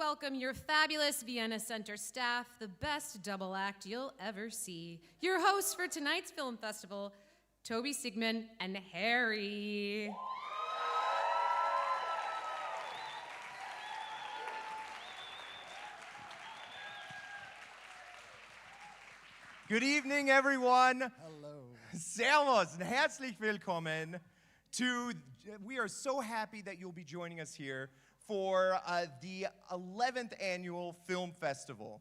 welcome your fabulous Vienna Center staff, the best double act you'll ever see. Your hosts for tonight's film festival, Toby Sigmund and Harry. Good evening, everyone. Hello. Servus and herzlich willkommen to, we are so happy that you'll be joining us here for the 11th annual film festival.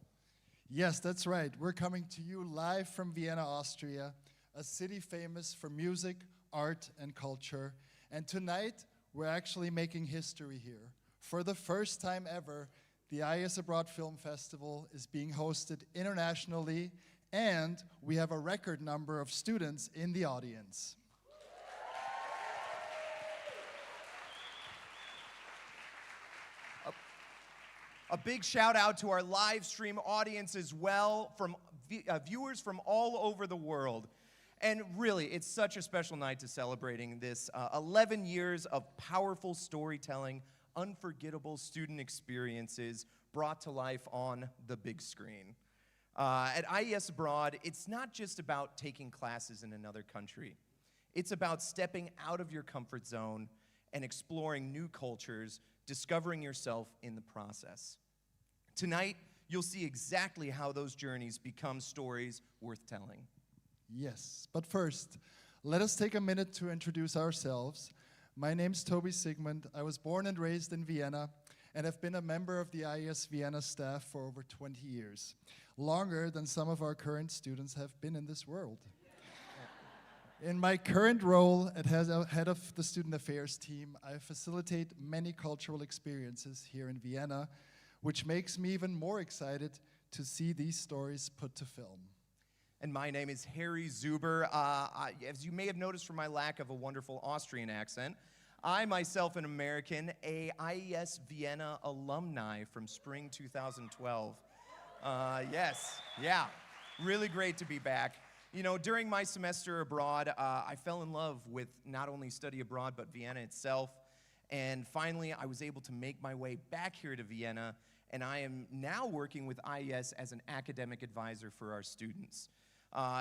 Yes, that's right. We're coming to you live from Vienna, Austria, a city famous for music, art, and culture. And tonight, we're actually making history here. For the first time ever, the IES Abroad Film Festival is being hosted internationally, and we have a record number of students in the audience. A big shout out to our live stream audience as well, from viewers from all over the world. And really, it's such a special night to celebrating this 11 years of powerful storytelling, unforgettable student experiences brought to life on the big screen. At IES Abroad, it's not just about taking classes in another country. It's about stepping out of your comfort zone and exploring new cultures, discovering yourself in the process. Tonight, you'll see exactly how those journeys become stories worth telling. Yes, but first, let us take a minute to introduce ourselves. My name's Toby Sigmund. I was born and raised in Vienna and have been a member of the IES Vienna staff for over 20 years, longer than some of our current students have been in this world. In my current role as head of the student affairs team, I facilitate many cultural experiences here in Vienna, which makes me even more excited to see these stories put to film. And my name is Harry Zuber. As you may have noticed from my lack of a wonderful Austrian accent, I myself an American, a IES Vienna alumni from spring 2012. Yes, yeah, really great to be back. You know, during my semester abroad, I fell in love with not only study abroad, but Vienna itself. And finally, I was able to make my way back here to Vienna, and I am now working with IES as an academic advisor for our students.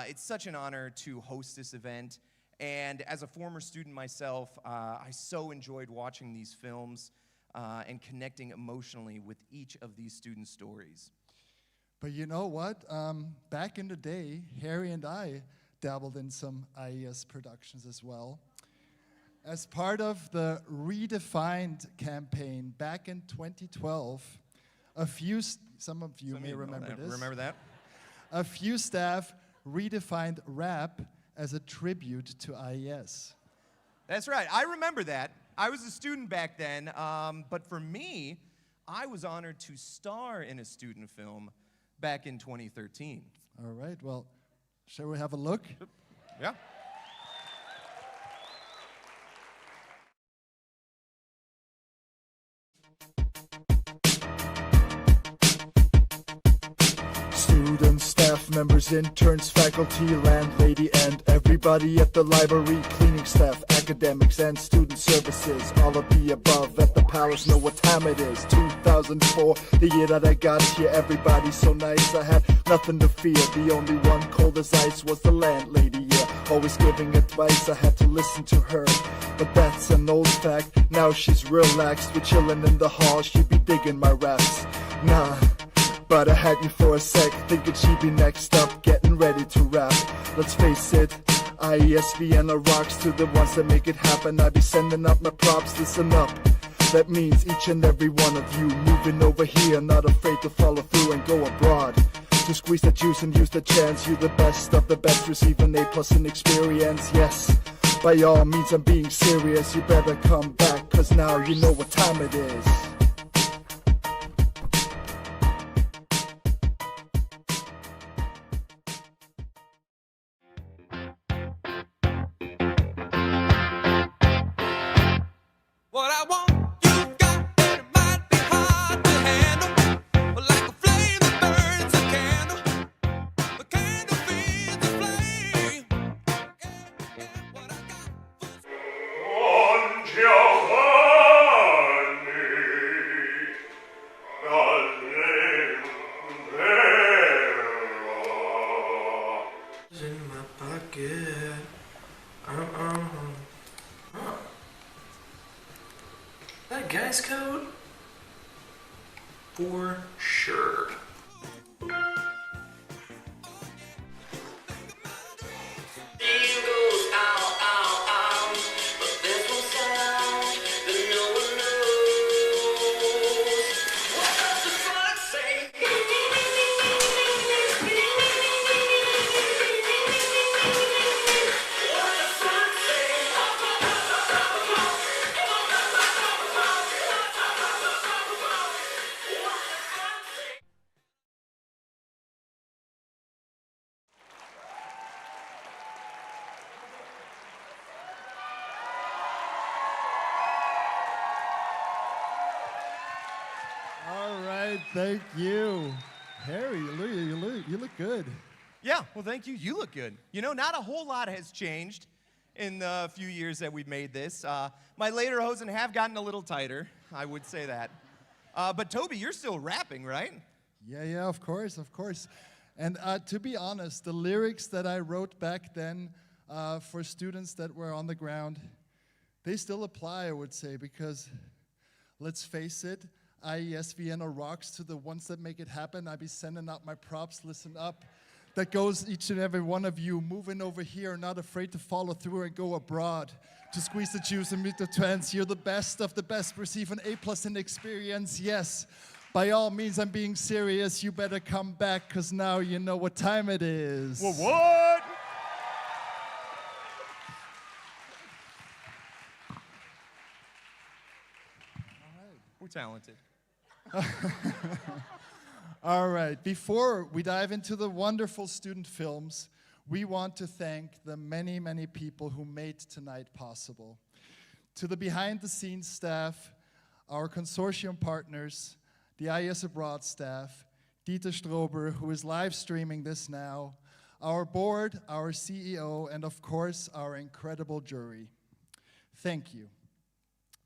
It's such an honor to host this event, and as a former student myself, I so enjoyed watching these films and connecting emotionally with each of these student stories. But you know what? Back in the day, Harry and I dabbled in some IES productions as well. As part of the Redefined campaign back in 2012, some of you may remember this. Remember that? A few staff redefined rap as a tribute to IES. That's right. I remember that. I was a student back then, but for me, I was honored to star in a student film back in 2013. All right, well, shall we have a look? Yeah. Students, staff members, interns, faculty, landlady, and everybody at the library, cleaning staff, academics, and student services. All of the above at the palace, know what time it is. 2004, the year that I got here, everybody so nice. I had nothing to fear, the only one cold as ice was the landlady, yeah. Always giving advice, I had to listen to her. But that's an old fact, now she's relaxed. We're chilling in the hall, she be digging my raps. Nah, but I had you for a sec, thinking she'd be next up, getting ready to rap. Let's face it, IES Vienna rocks. To the ones that make it happen, I be sending up my props, listen up. That means each and every one of you moving over here, not afraid to follow through and go abroad. To squeeze the juice and use the chance, you the best of the best, receive an A+ in experience, yes. By all means I'm being serious, you better come back, cause now you know what time it is. What I want, you got, and it might be hard to handle. But like a flame that burns a candle, the candle feeds the flame. And what I got. Don Giovanni. That guy's coat? For sure. All right, thank you. Harry, you look good. Yeah, well, thank you. You look good. You know, not a whole lot has changed in the few years that we've made this. My later hosen have gotten a little tighter, I would say that. But Toby, you're still rapping, right? Yeah, of course. And to be honest, the lyrics that I wrote back then for students that were on the ground, they still apply, I would say, because let's face it, IES Vienna rocks. To the ones that make it happen, I be sending out my props, listen up. That goes each and every one of you moving over here, not afraid to follow through and go abroad. To squeeze the juice and meet the trends. You're the best of the best, receive an A+ in experience, yes. By all means, I'm being serious. You better come back, because now you know what time it is. Well, what? We're talented. All right, before we dive into the wonderful student films, we want to thank the many, many people who made tonight possible. To the behind-the-scenes staff, our consortium partners, the IES Abroad staff, Dieter Strober, who is live streaming this now, our board, our CEO, and of course, our incredible jury. Thank you.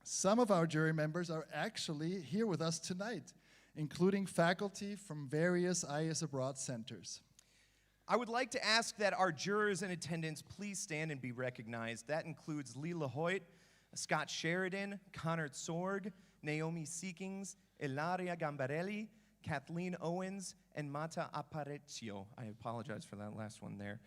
Some of our jury members are actually here with us tonight, including faculty from various IES Abroad centers. I would like to ask that our jurors in attendance please stand and be recognized. That includes Lila Hoyt, Scott Sheridan, Connor Sorg, Naomi Seekings, Ilaria Gambarelli, Kathleen Owens, and Mata Aparicio. I apologize for that last one there.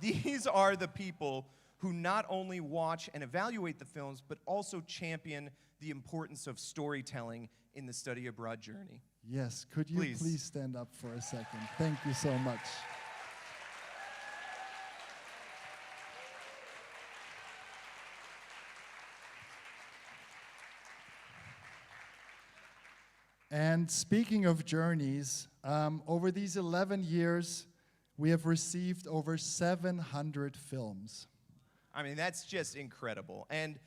These are the people who not only watch and evaluate the films, but also champion the importance of storytelling in the study abroad journey. Yes, could you please stand up for a second? Thank you so much. And speaking of journeys, over these 11 years, we have received over 700 films. I mean, that's just incredible. And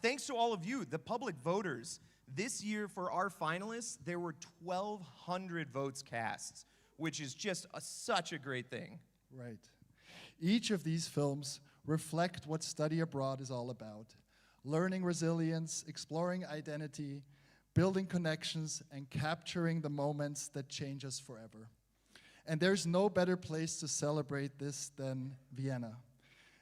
thanks to all of you, the public voters, this year for our finalists, there were 1,200 votes cast, which is just such a great thing. Right. Each of these films reflect what study abroad is all about. Learning resilience, exploring identity, building connections, and capturing the moments that change us forever. And there's no better place to celebrate this than Vienna,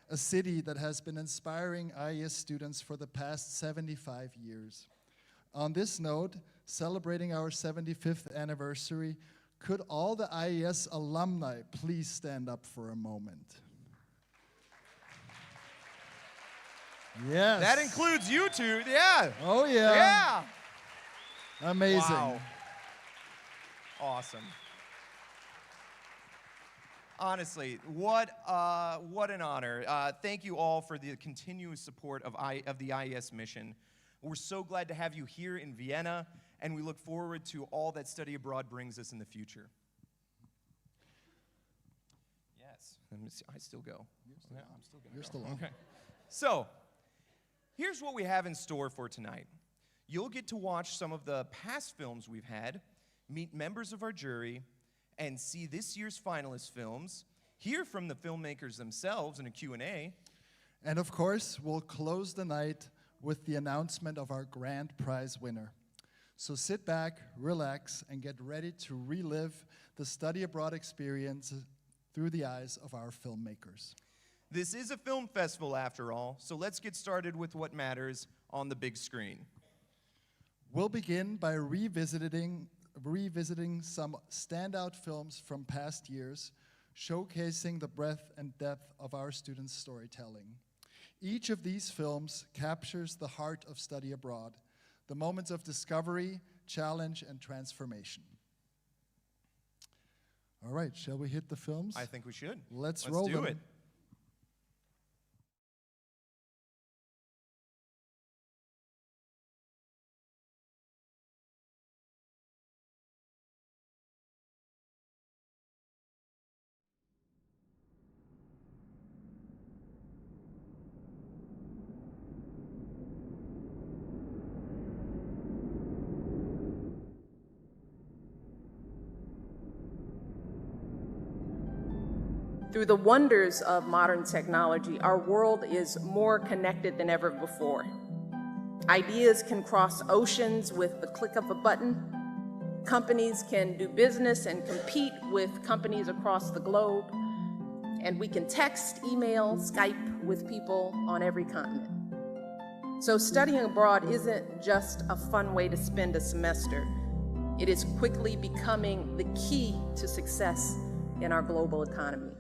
a city that has been inspiring IES students for the past 75 years. On this note, celebrating our 75th anniversary, could all the IES alumni please stand up for a moment? Yes. That includes you two, yeah. Oh, yeah. Yeah. Amazing. Wow. Awesome. Honestly, what an honor. Thank you all for the continuous support of the IES mission. We're so glad to have you here in Vienna, and we look forward to all that study abroad brings us in the future. Yes. Let me see. I still go. Yeah, I'm still going. You're still on. Okay. So, here's what we have in store for tonight. You'll get to watch some of the past films we've had, meet members of our jury, and see this year's finalist films, hear from the filmmakers themselves in a Q&A. And of course, we'll close the night with the announcement of our grand prize winner. So sit back, relax, and get ready to relive the study abroad experience through the eyes of our filmmakers. This is a film festival after all, so let's get started with what matters on the big screen. We'll begin by revisiting some standout films from past years, showcasing the breadth and depth of our students' storytelling. Each of these films captures the heart of study abroad, the moments of discovery, challenge, and transformation. All right, shall we hit the films? I think we should. Let's roll do them. it. Through the wonders of modern technology, our world is more connected than ever before. Ideas can cross oceans with the click of a button. Companies can do business and compete with companies across the globe. And we can text, email, Skype with people on every continent. So studying abroad isn't just a fun way to spend a semester. It is quickly becoming the key to success in our global economy.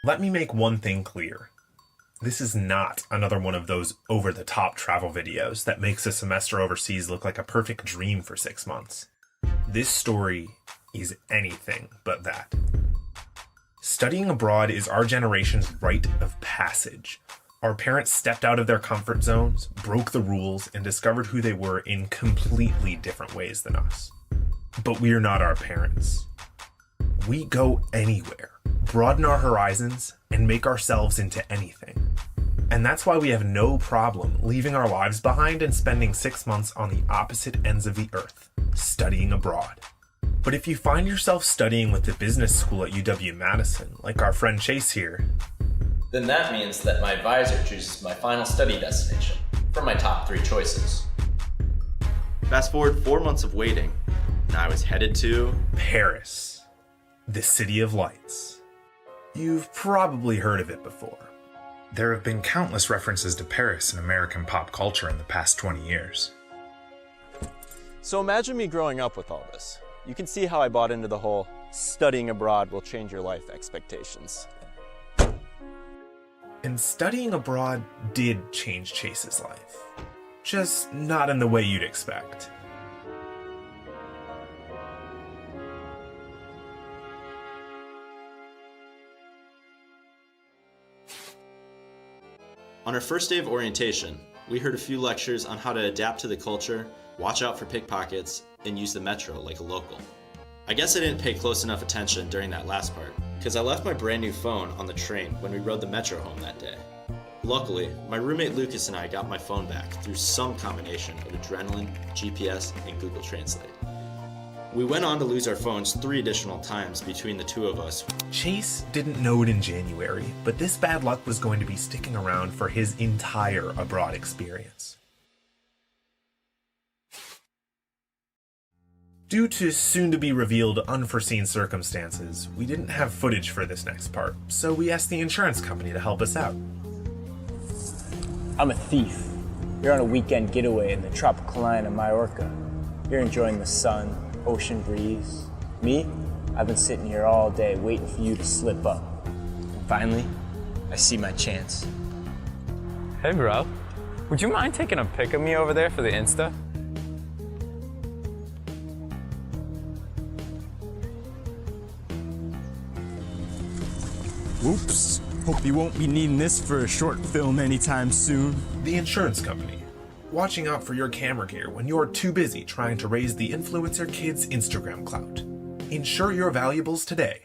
Let me make one thing clear. This is not another one of those over-the-top travel videos that makes a semester overseas look like a perfect dream for 6 months. This story is anything but that. Studying abroad is our generation's rite of passage. Our parents stepped out of their comfort zones, broke the rules, and discovered who they were in completely different ways than us. But we're not our parents. We go anywhere, broaden our horizons, and make ourselves into anything. And that's why we have no problem leaving our lives behind and spending 6 months on the opposite ends of the earth, studying abroad. But if you find yourself studying with the business school at UW-Madison, like our friend Chase here, then that means that my advisor chooses my final study destination from my top 3 choices. Fast forward 4 months of waiting, and I was headed to Paris. The City of Lights. You've probably heard of it before. There have been countless references to Paris in American pop culture in the past 20 years. So imagine me growing up with all this. You can see how I bought into the whole studying abroad will change your life expectations. And studying abroad did change Chase's life. Just not in the way you'd expect. On our first day of orientation, we heard a few lectures on how to adapt to the culture, watch out for pickpockets, and use the metro like a local. I guess I didn't pay close enough attention during that last part, because I left my brand new phone on the train when we rode the metro home that day. Luckily, my roommate Lucas and I got my phone back through some combination of adrenaline, GPS, and Google Translate. We went on to lose our phones 3 additional times between the two of us. Chase didn't know it in January, but this bad luck was going to be sticking around for his entire abroad experience. Due to soon-to-be-revealed unforeseen circumstances, we didn't have footage for this next part, so we asked the insurance company to help us out. I'm a thief. You're on a weekend getaway in the tropical island of Mallorca. You're enjoying the sun, ocean breeze. Me, I've been sitting here all day waiting for you to slip up. And finally, I see my chance. Hey bro, would you mind taking a pic of me over there for the Insta? Oops, hope you won't be needing this for a short film anytime soon. The insurance company. Watching out for your camera gear when you're too busy trying to raise the influencer kid's Instagram clout. Insure your valuables today.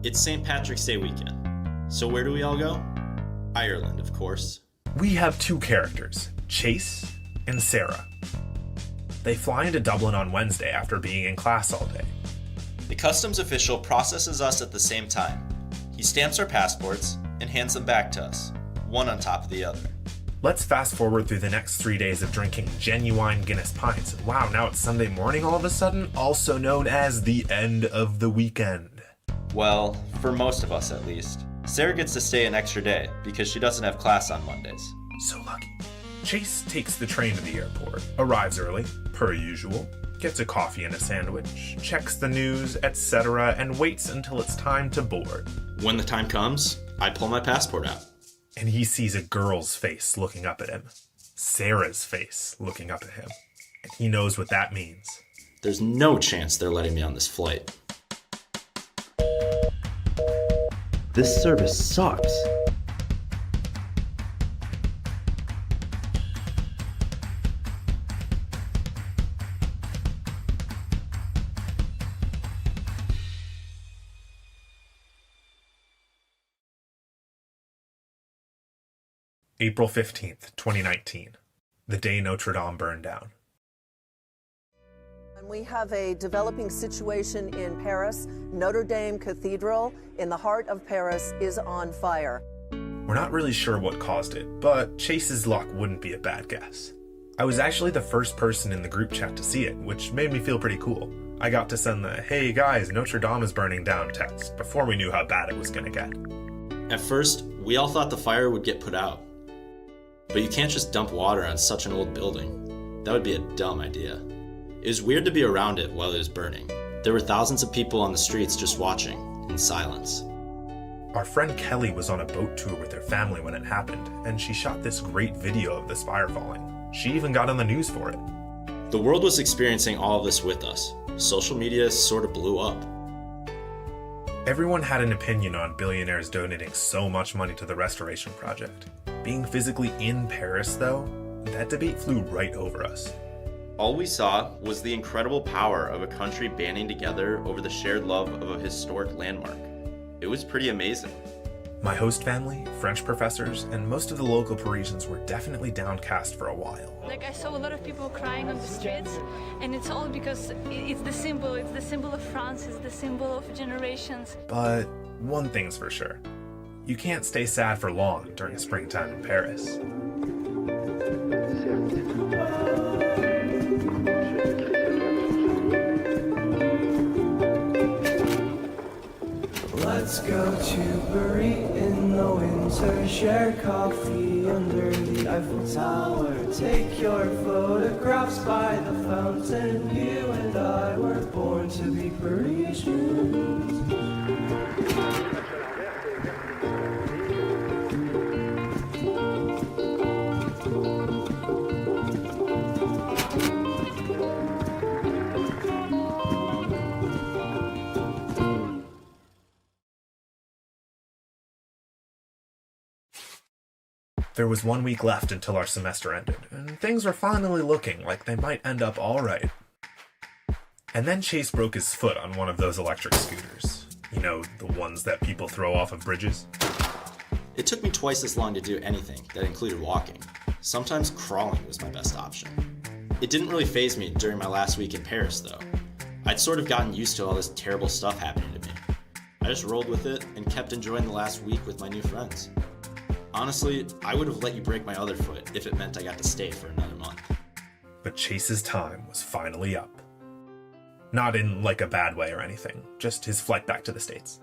It's St. Patrick's Day weekend. So where do we all go? Ireland, of course. We have 2 characters, Chase and Sarah. They fly into Dublin on Wednesday after being in class all day. The customs official processes us at the same time. He stamps our passports and hands them back to us, one on top of the other. Let's fast forward through the next 3 days of drinking genuine Guinness pints. Wow, now it's Sunday morning all of a sudden, also known as the end of the weekend. Well, for most of us at least. Sarah gets to stay an extra day because she doesn't have class on Mondays. So lucky. Chase takes the train to the airport, arrives early, per usual, gets a coffee and a sandwich, checks the news, etc., and waits until it's time to board. When the time comes, I pull my passport out. And he sees a girl's face looking up at him. Sarah's face looking up at him. And he knows what that means. There's no chance they're letting me on this flight. This service sucks. April 15th, 2019. The day Notre Dame burned down. We have a developing situation in Paris. Notre Dame Cathedral in the heart of Paris is on fire. We're not really sure what caused it, but Chase's luck wouldn't be a bad guess. I was actually the first person in the group chat to see it, which made me feel pretty cool. I got to send the, "Hey guys, Notre Dame is burning down" text before we knew how bad it was gonna get. At first, we all thought the fire would get put out. But you can't just dump water on such an old building. That would be a dumb idea. It was weird to be around it while it was burning. There were thousands of people on the streets just watching, in silence. Our friend Kelly was on a boat tour with her family when it happened, and she shot this great video of this fire falling. She even got on the news for it. The world was experiencing all of this with us. Social media sort of blew up. Everyone had an opinion on billionaires donating so much money to the restoration project. Being physically in Paris, though, that debate flew right over us. All we saw was the incredible power of a country banding together over the shared love of a historic landmark. It was pretty amazing. My host family, French professors, and most of the local Parisians were definitely downcast for a while. Like, I saw a lot of people crying on the streets, and it's all because it's the symbol of France, it's the symbol of generations. But one thing's for sure. You can't stay sad for long during springtime in Paris. Let's go to Paris in the winter, share coffee under the Eiffel Tower, take your photographs by the fountain. You and I were born to be Parisians. There was 1 week left until our semester ended, and things were finally looking like they might end up alright. And then Chase broke his foot on one of those electric scooters. You know, the ones that people throw off of bridges? It took me twice as long to do anything that included walking. Sometimes crawling was my best option. It didn't really faze me during my last week in Paris, though. I'd sort of gotten used to all this terrible stuff happening to me. I just rolled with it and kept enjoying the last week with my new friends. Honestly, I would have let you break my other foot if it meant I got to stay for another month. But Chase's time was finally up. Not in like a bad way or anything, just his flight back to the States.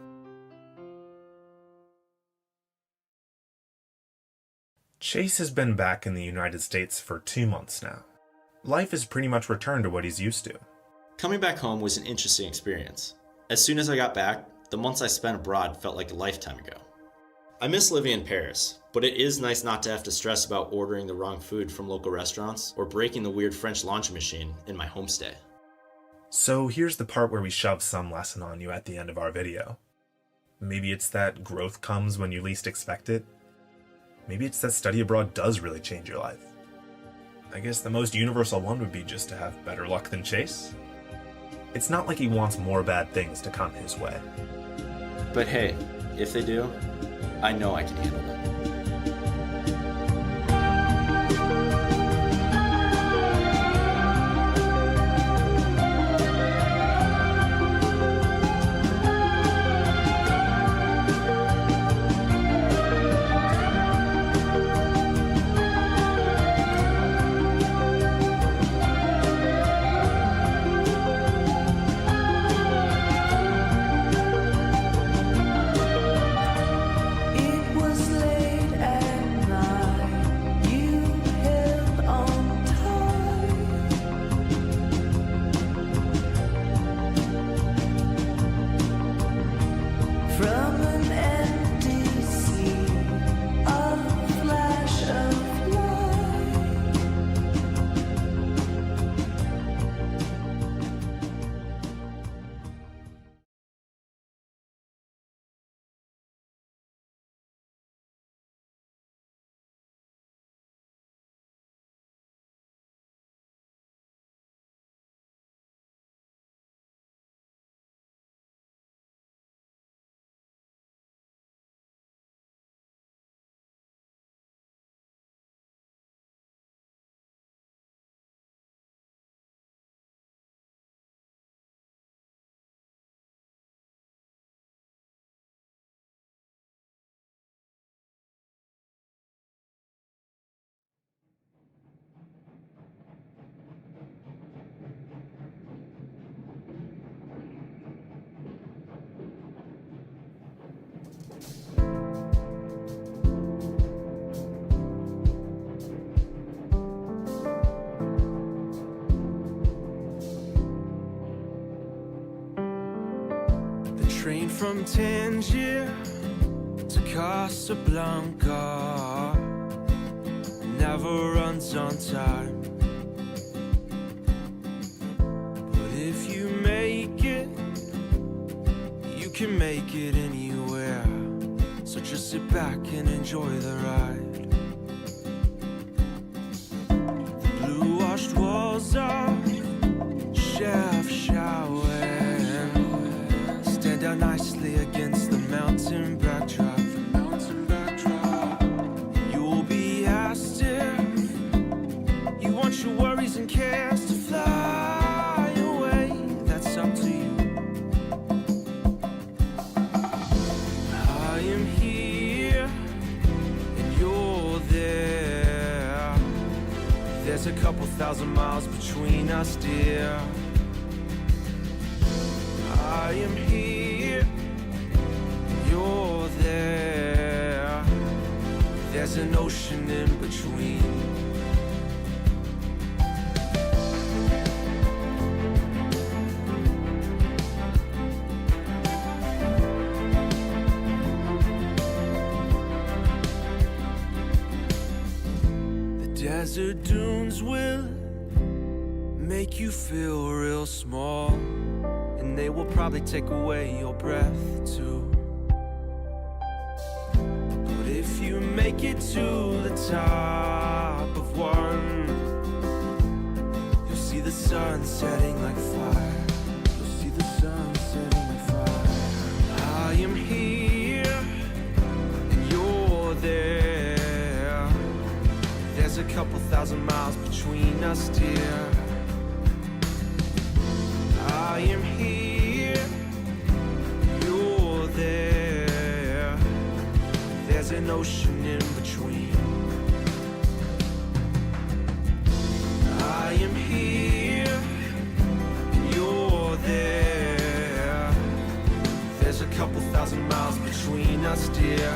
Chase has been back in the United States for 2 months now. Life has pretty much returned to what he's used to. Coming back home was an interesting experience. As soon as I got back, the months I spent abroad felt like a lifetime ago. I miss living in Paris, but it is nice not to have to stress about ordering the wrong food from local restaurants or breaking the weird French laundry machine in my homestay. So here's the part where we shove some lesson on you at the end of our video. Maybe it's that growth comes when you least expect it. Maybe it's that study abroad does really change your life. I guess the most universal one would be just to have better luck than Chase. It's not like he wants more bad things to come his way. But hey, if they do, I know I can handle them. Train from Tangier to Casablanca, never runs on time. But if you make it, you can make it anywhere. So just sit back and enjoy the ride. The blue-washed walls of Chef Shawen stand out nicely against the mountain backdrop. You'll be asked if you want your worries and cares to fly away. That's up to you. I am here and you're there. There's a couple thousand miles between us, dear. I am here, you're there. There's an ocean in between. The desert dunes will make you feel real small, and they will probably take away your breath too. But if you make it to the top of one, you'll see the sun setting like fire. You'll see the sun setting like fire. I am here and you're there. There's a couple thousand miles between us, dear. I am here, you're there. There's an ocean in between. I am here, you're there. There's a couple thousand miles between us, dear.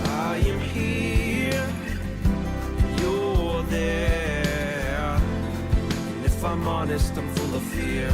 I am here, you're there. If I'm honest, I'm full of fear.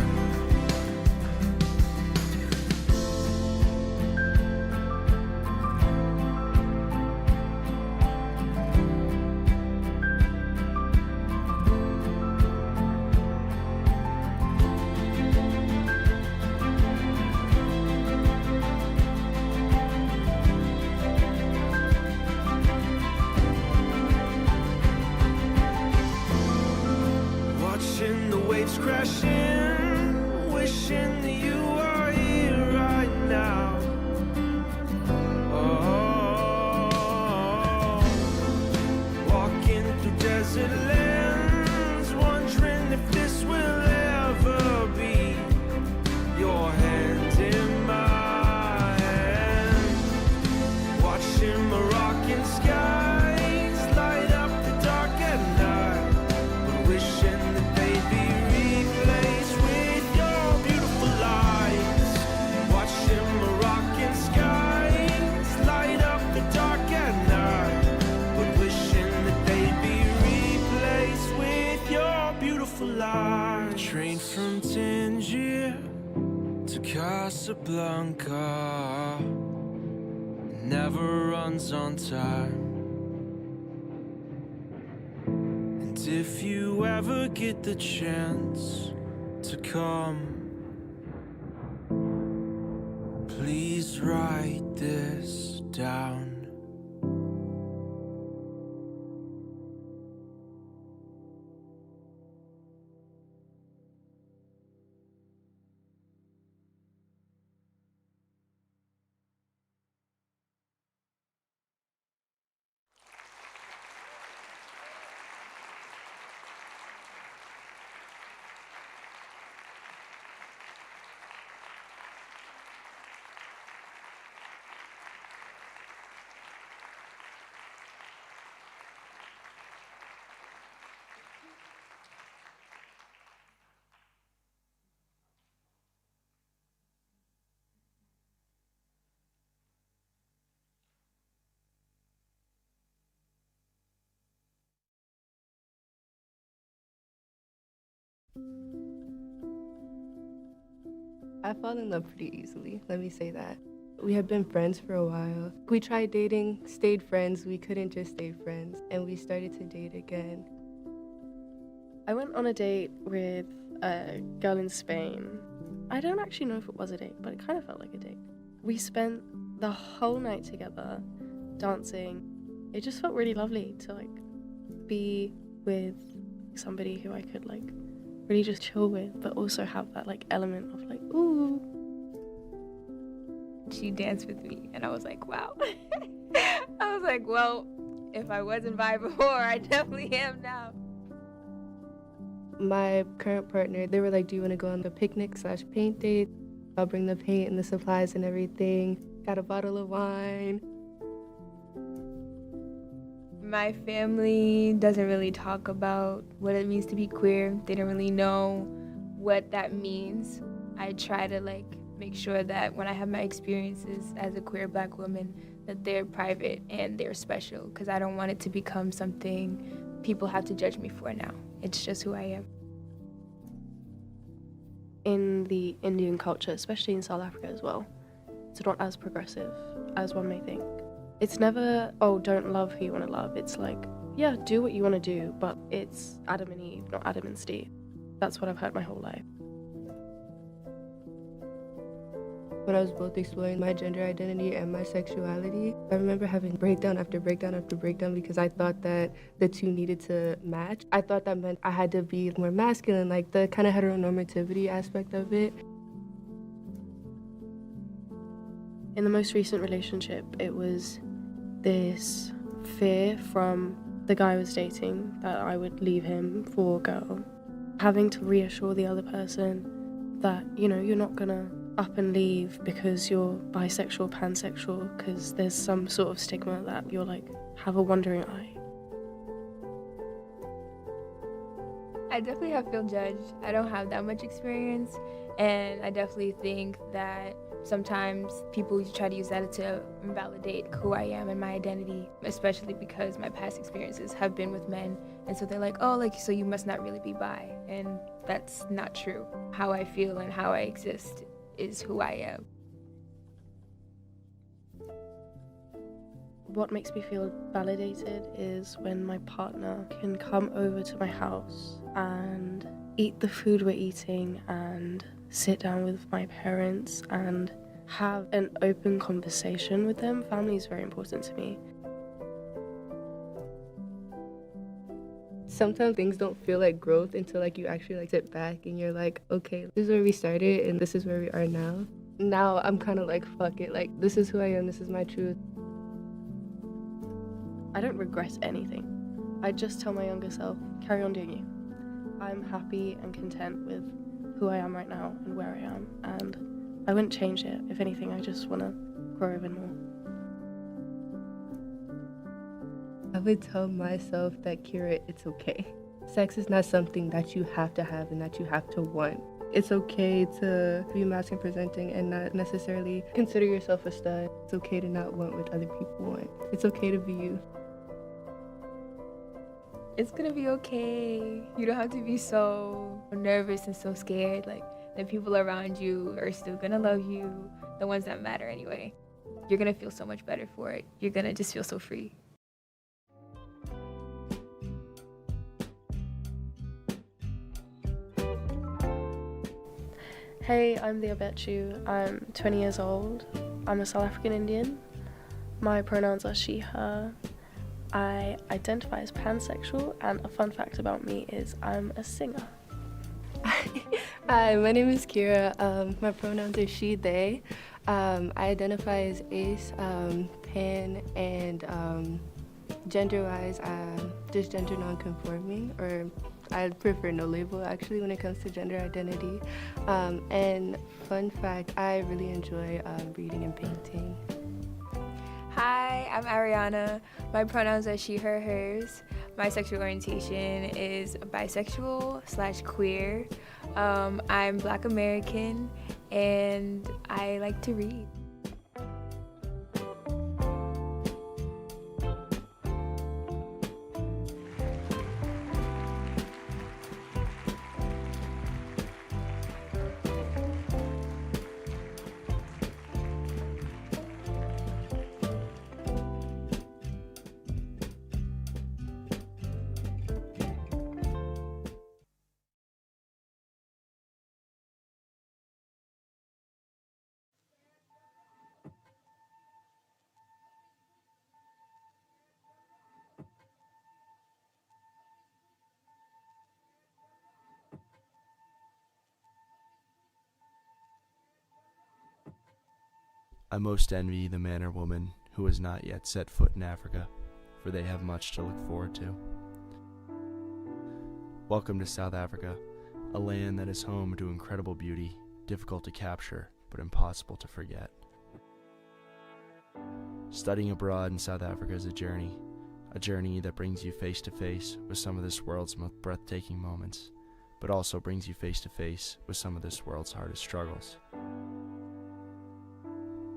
Watching the waves crashing, wishing that you are here right now. Oh, walking through desert lands, wondering if this will ever be your hand in my hand. Watching Moroccan skies light up the dark at night, but wishing that they'd be replaced with your beautiful lights. Watching Moroccan skies light up the dark at night, but wishing that they'd be replaced with your beautiful lights. Train from Tangier to Casablanca, never runs on time. And if you ever get the chance to come, please write this down. I fall in love pretty easily, let me say that. We have been friends for a while. We tried dating, stayed friends, we couldn't just stay friends, and we started to date again. I went on a date with a girl in Spain. I don't actually know if it was a date, but it kind of felt like a date. We spent the whole night together, dancing. It just felt really lovely to like be with somebody who I could like really just chill with, but also have that like element of like, ooh. She danced with me and I was like, wow. I was like, well, if I wasn't bi before, I definitely am now. My current partner, they were like, do you want to go on the picnic/paint date? I'll bring the paint and the supplies and everything. Got a bottle of wine. My family doesn't really talk about what it means to be queer. They don't really know what that means. I try to like make sure that when I have my experiences as a queer Black woman, that they're private and they're special, because I don't want it to become something people have to judge me for now. It's just who I am. In the Indian culture, especially in South Africa as well, it's not as progressive as one may think. It's never, oh, don't love who you want to love. It's like, yeah, do what you want to do, but it's Adam and Eve, not Adam and Steve. That's what I've heard my whole life. When I was both exploring my gender identity and my sexuality, I remember having breakdown after breakdown after breakdown because I thought that the two needed to match. I thought that meant I had to be more masculine, like the kind of heteronormativity aspect of it. In the most recent relationship, it was this fear from the guy I was dating that I would leave him for a girl. Having to reassure the other person that, you know, you're not gonna up and leave because you're bisexual, pansexual, because there's some sort of stigma that you're like, have a wandering eye. I definitely have feel judged. I don't have that much experience, and I definitely think that sometimes people try to use that to invalidate who I am and my identity, especially because my past experiences have been with men, and so they're like, oh, like, so you must not really be bi, and that's not true. How I feel and how I exist is who I am. What makes me feel validated is when my partner can come over to my house and eat the food we're eating and sit down with my parents and have an open conversation with them. Family is very important to me. Sometimes things don't feel like growth until like you actually like sit back and you're like, okay, this is where we started and this is where we are now. Now I'm kind of like, fuck it, like this is who I am, this is my truth. I don't regret anything. I just tell my younger self, carry on doing you. I'm happy and content with who I am right now and where I am, and I wouldn't change it. If anything, I just want to grow even more. I would tell myself that, Kira, it's okay. Sex is not something that you have to have and that you have to want. It's okay to be masculine presenting and not necessarily consider yourself a stud. It's okay to not want what other people want. It's okay to be you. It's gonna be okay. You don't have to be so nervous and so scared. Like, the people around you are still gonna love you, the ones that matter anyway. You're gonna feel so much better for it. You're gonna just feel so free. Hey, I'm Leah Betchu. I'm 20 years old. I'm a South African Indian. My pronouns are she, her. I identify as pansexual, and a fun fact about me is I'm a singer. Hi, my name is Kira. My pronouns are she, they. I identify as ace, pan, and gender-wise, just gender non-conforming, or I prefer no label actually when it comes to gender identity. And fun fact, I really enjoy reading and painting. Hi, I'm Ariana. My pronouns are she, her, hers. My sexual orientation is bisexual/queer. I'm Black American, and I like to read. I most envy the man or woman who has not yet set foot in Africa, for they have much to look forward to. Welcome to South Africa, a land that is home to incredible beauty, difficult to capture, but impossible to forget. Studying abroad in South Africa is a journey that brings you face to face with some of this world's most breathtaking moments, but also brings you face to face with some of this world's hardest struggles.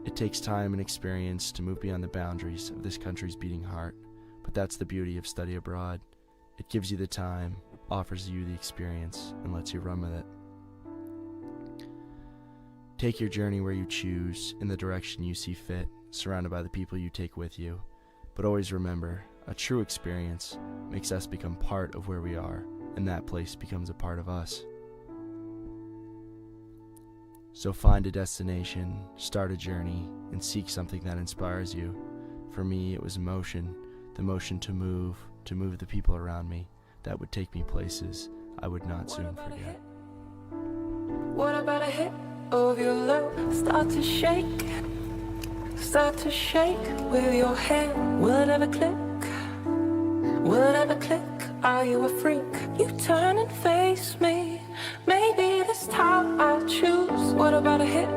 It takes time and experience to move beyond the boundaries of this country's beating heart, but that's the beauty of study abroad. It gives you the time, offers you the experience, and lets you run with it. Take your journey where you choose, in the direction you see fit, surrounded by the people you take with you. But always remember, a true experience makes us become part of where we are, and that place becomes a part of us. So find a destination, start a journey, and seek something that inspires you. For me, it was emotion, the motion to move the people around me that would take me places I would not soon forget. What about a hit of your love? Start to shake with your hand. Will it ever click? Will it ever click? Are you a freak? You turn and face me. Maybe this time I'll choose. What about a hit?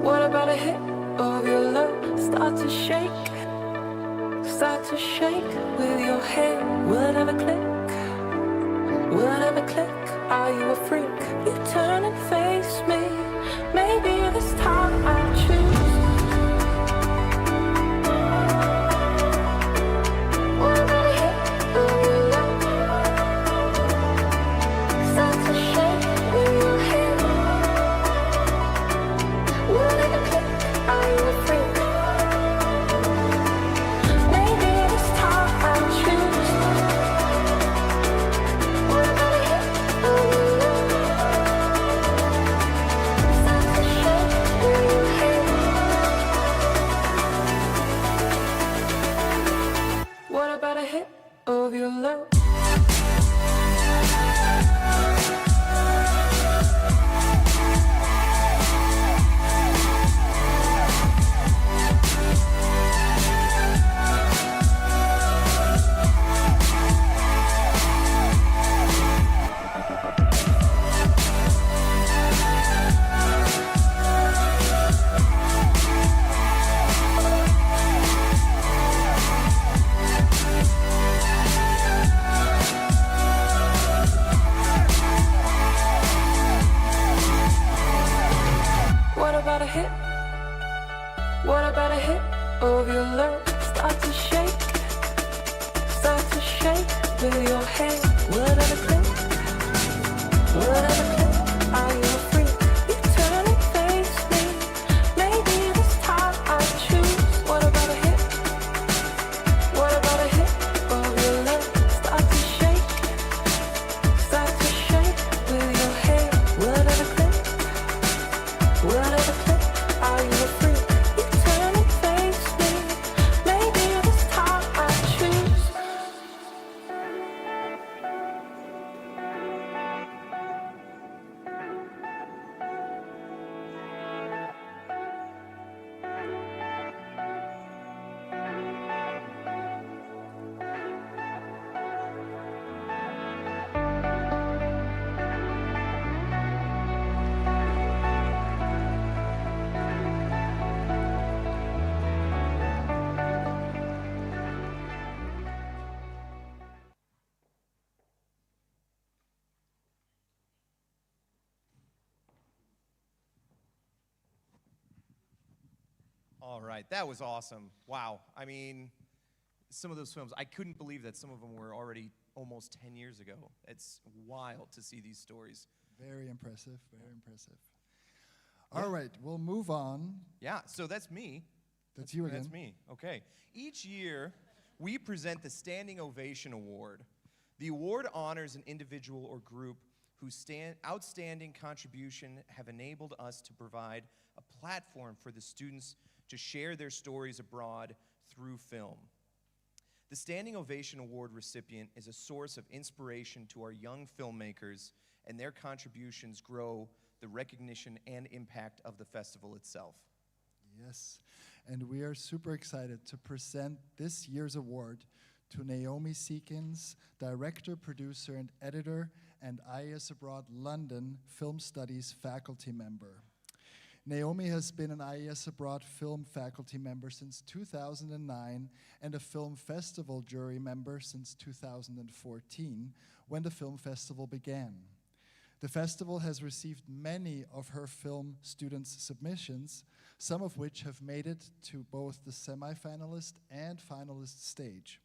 What about a hit of your love? Start to shake with your hand. Will it ever click? Will it ever click? Are you a freak? You turn and face me. Maybe this time I'll choose. What about a hit of your love? Start to shake with your hand. Will it ever click? Are you a freak? Maybe this time I'll choose. What about a hit of your love? Start to shake with your hand. What about a hit of your love? What about a hit? What about a hit of your love? Start to shake with your hand. Will it ever click? Will it ever click? Are you a freak? You turn and face me. Maybe this time I'll choose. What about a hit? What about a hit of your love? Start to shake with your hand. Will it ever click? Will it ever click? Are you a freak? You turn and face me. Maybe this time I'll choose. All right, that was awesome. Wow. I mean, some of those films, I couldn't believe that some of them were already almost 10 years ago. It's wild to see these stories. Very impressive, very impressive. All right, we'll move on. Yeah, so that's me. That's you again. That's me. Okay. Each year, we present the Standing Ovation Award. The award honors an individual or group whose outstanding contribution have enabled us to provide a platform for the students to share their stories abroad through film. The Standing Ovation Award recipient is a source of inspiration to our young filmmakers, and their contributions grow the recognition and impact of the festival itself. Yes, and we are super excited to present this year's award to Naomi Seekins, director, producer, and editor, and IAS Abroad London Film Studies faculty member. Naomi has been an IAS Abroad film faculty member since 2009 and a film festival jury member since 2014, when the film festival began. The festival has received many of her film students' submissions, some of which have made it to both the semi-finalist and finalist stage.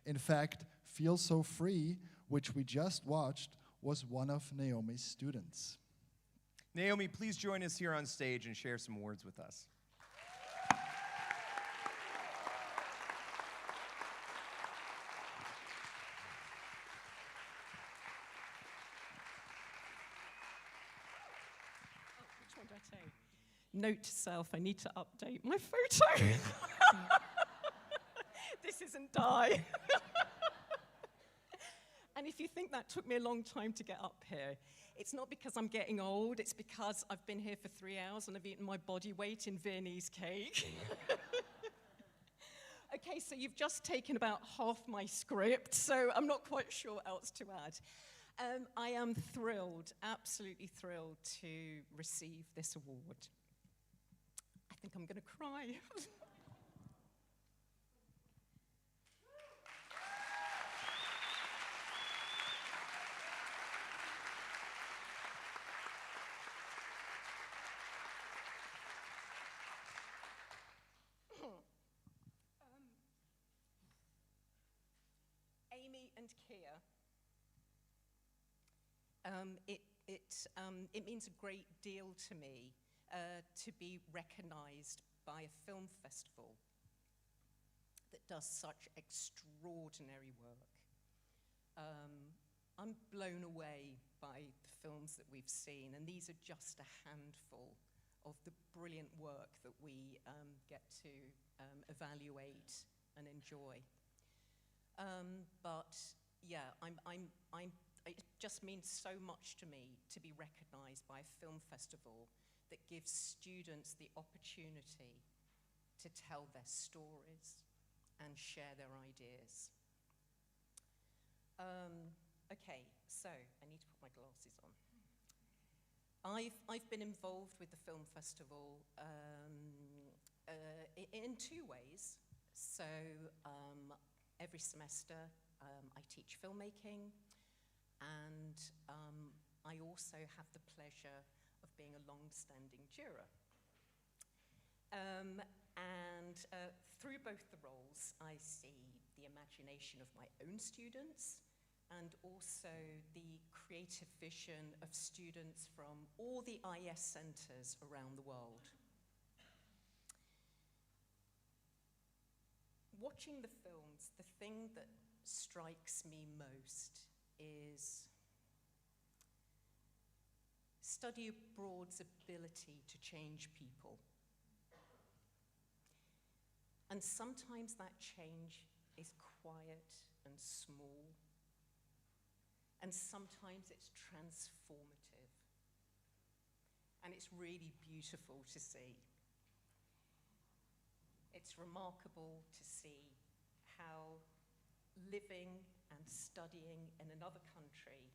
In fact, Feel So Free, which we just watched, was one of Naomi's students. Naomi, please join us here on stage and share some words with us. Which one do I take? Note to self, I need to update my photo. This isn't Die. And if you think that took me a long time to get up here, it's not because I'm getting old, it's because I've been here for 3 hours and I've eaten my body weight in Viennese cake. Okay, so you've just taken about half my script, so I'm not quite sure what else to add. I am thrilled, absolutely thrilled to receive this award. I think I'm going to cry. Amy and Kia. It means a great deal to me to be recognized by a film festival that does such extraordinary work. I'm blown away by the films that we've seen, and these are just a handful of the brilliant work that we get to evaluate and enjoy. But yeah, it just means so much to me to be recognized by a film festival that gives students the opportunity to tell their stories and share their ideas. Okay, so I need to put my glasses on. I've been involved with the film festival in 2 ways. So every semester I teach filmmaking, and I also have the pleasure of being a long-standing juror. And through both the roles, I see the imagination of my own students and also the creative vision of students from all the IS centers around the world. Watching the films, the thing that strikes me most is study abroad's ability to change people. And sometimes that change is quiet and small, and sometimes it's transformative. And it's really beautiful to see. It's remarkable to see how living and studying in another country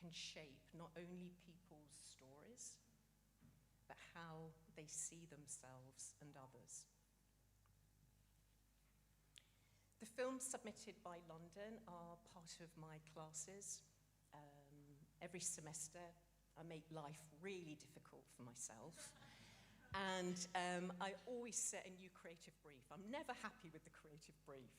can shape not only people's stories, but how they see themselves and others. The films submitted by London are part of my classes. Every semester, I make life really difficult for myself. And I always set a new creative brief. I'm never happy with the creative brief.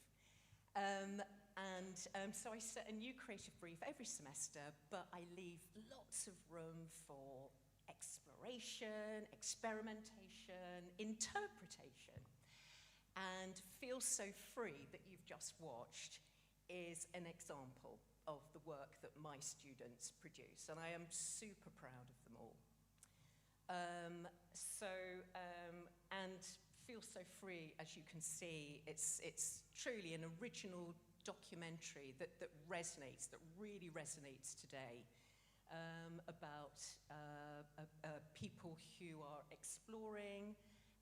So I set a new creative brief every semester, but I leave lots of room for exploration, experimentation, interpretation. And Feel So Free, that you've just watched, is an example of the work that my students produce, and I am super proud of them all. And Feel So Free, as you can see, it's truly an original documentary that resonates, that really resonates today, about people who are exploring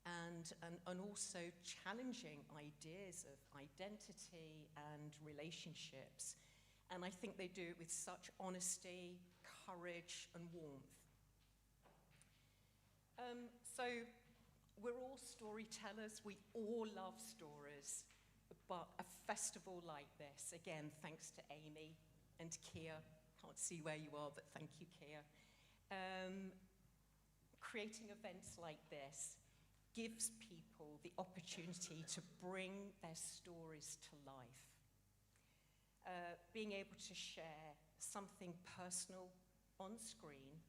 and also challenging ideas of identity and relationships. And I think they do it with such honesty, courage, and warmth. So we're all storytellers, we all love stories, but a festival like this, again, thanks to Amy and Kia, can't see where you are, but thank you, Kia. Creating events like this gives people the opportunity to bring their stories to life. Being able to share something personal on screen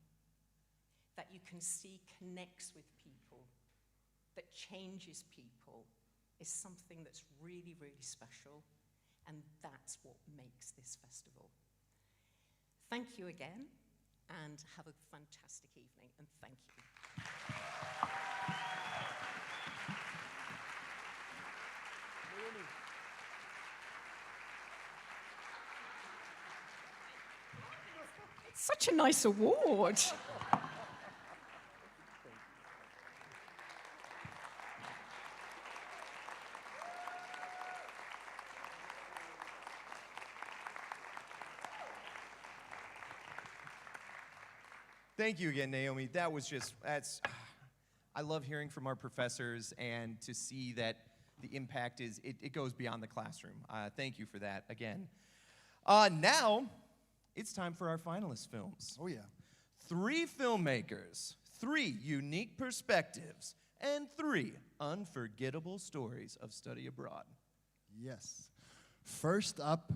that you can see connects with people, that changes people, is something that's really, really special, and that's what makes this festival. Thank you again, and have a fantastic evening, and thank you. It's such a nice award. Thank you again, Naomi. That was just, I love hearing from our professors and to see that the impact is, it goes beyond the classroom. Thank you for that again. Now, it's time for our finalist films. Oh, yeah. 3 filmmakers, 3 unique perspectives, and 3 unforgettable stories of study abroad. Yes. First up,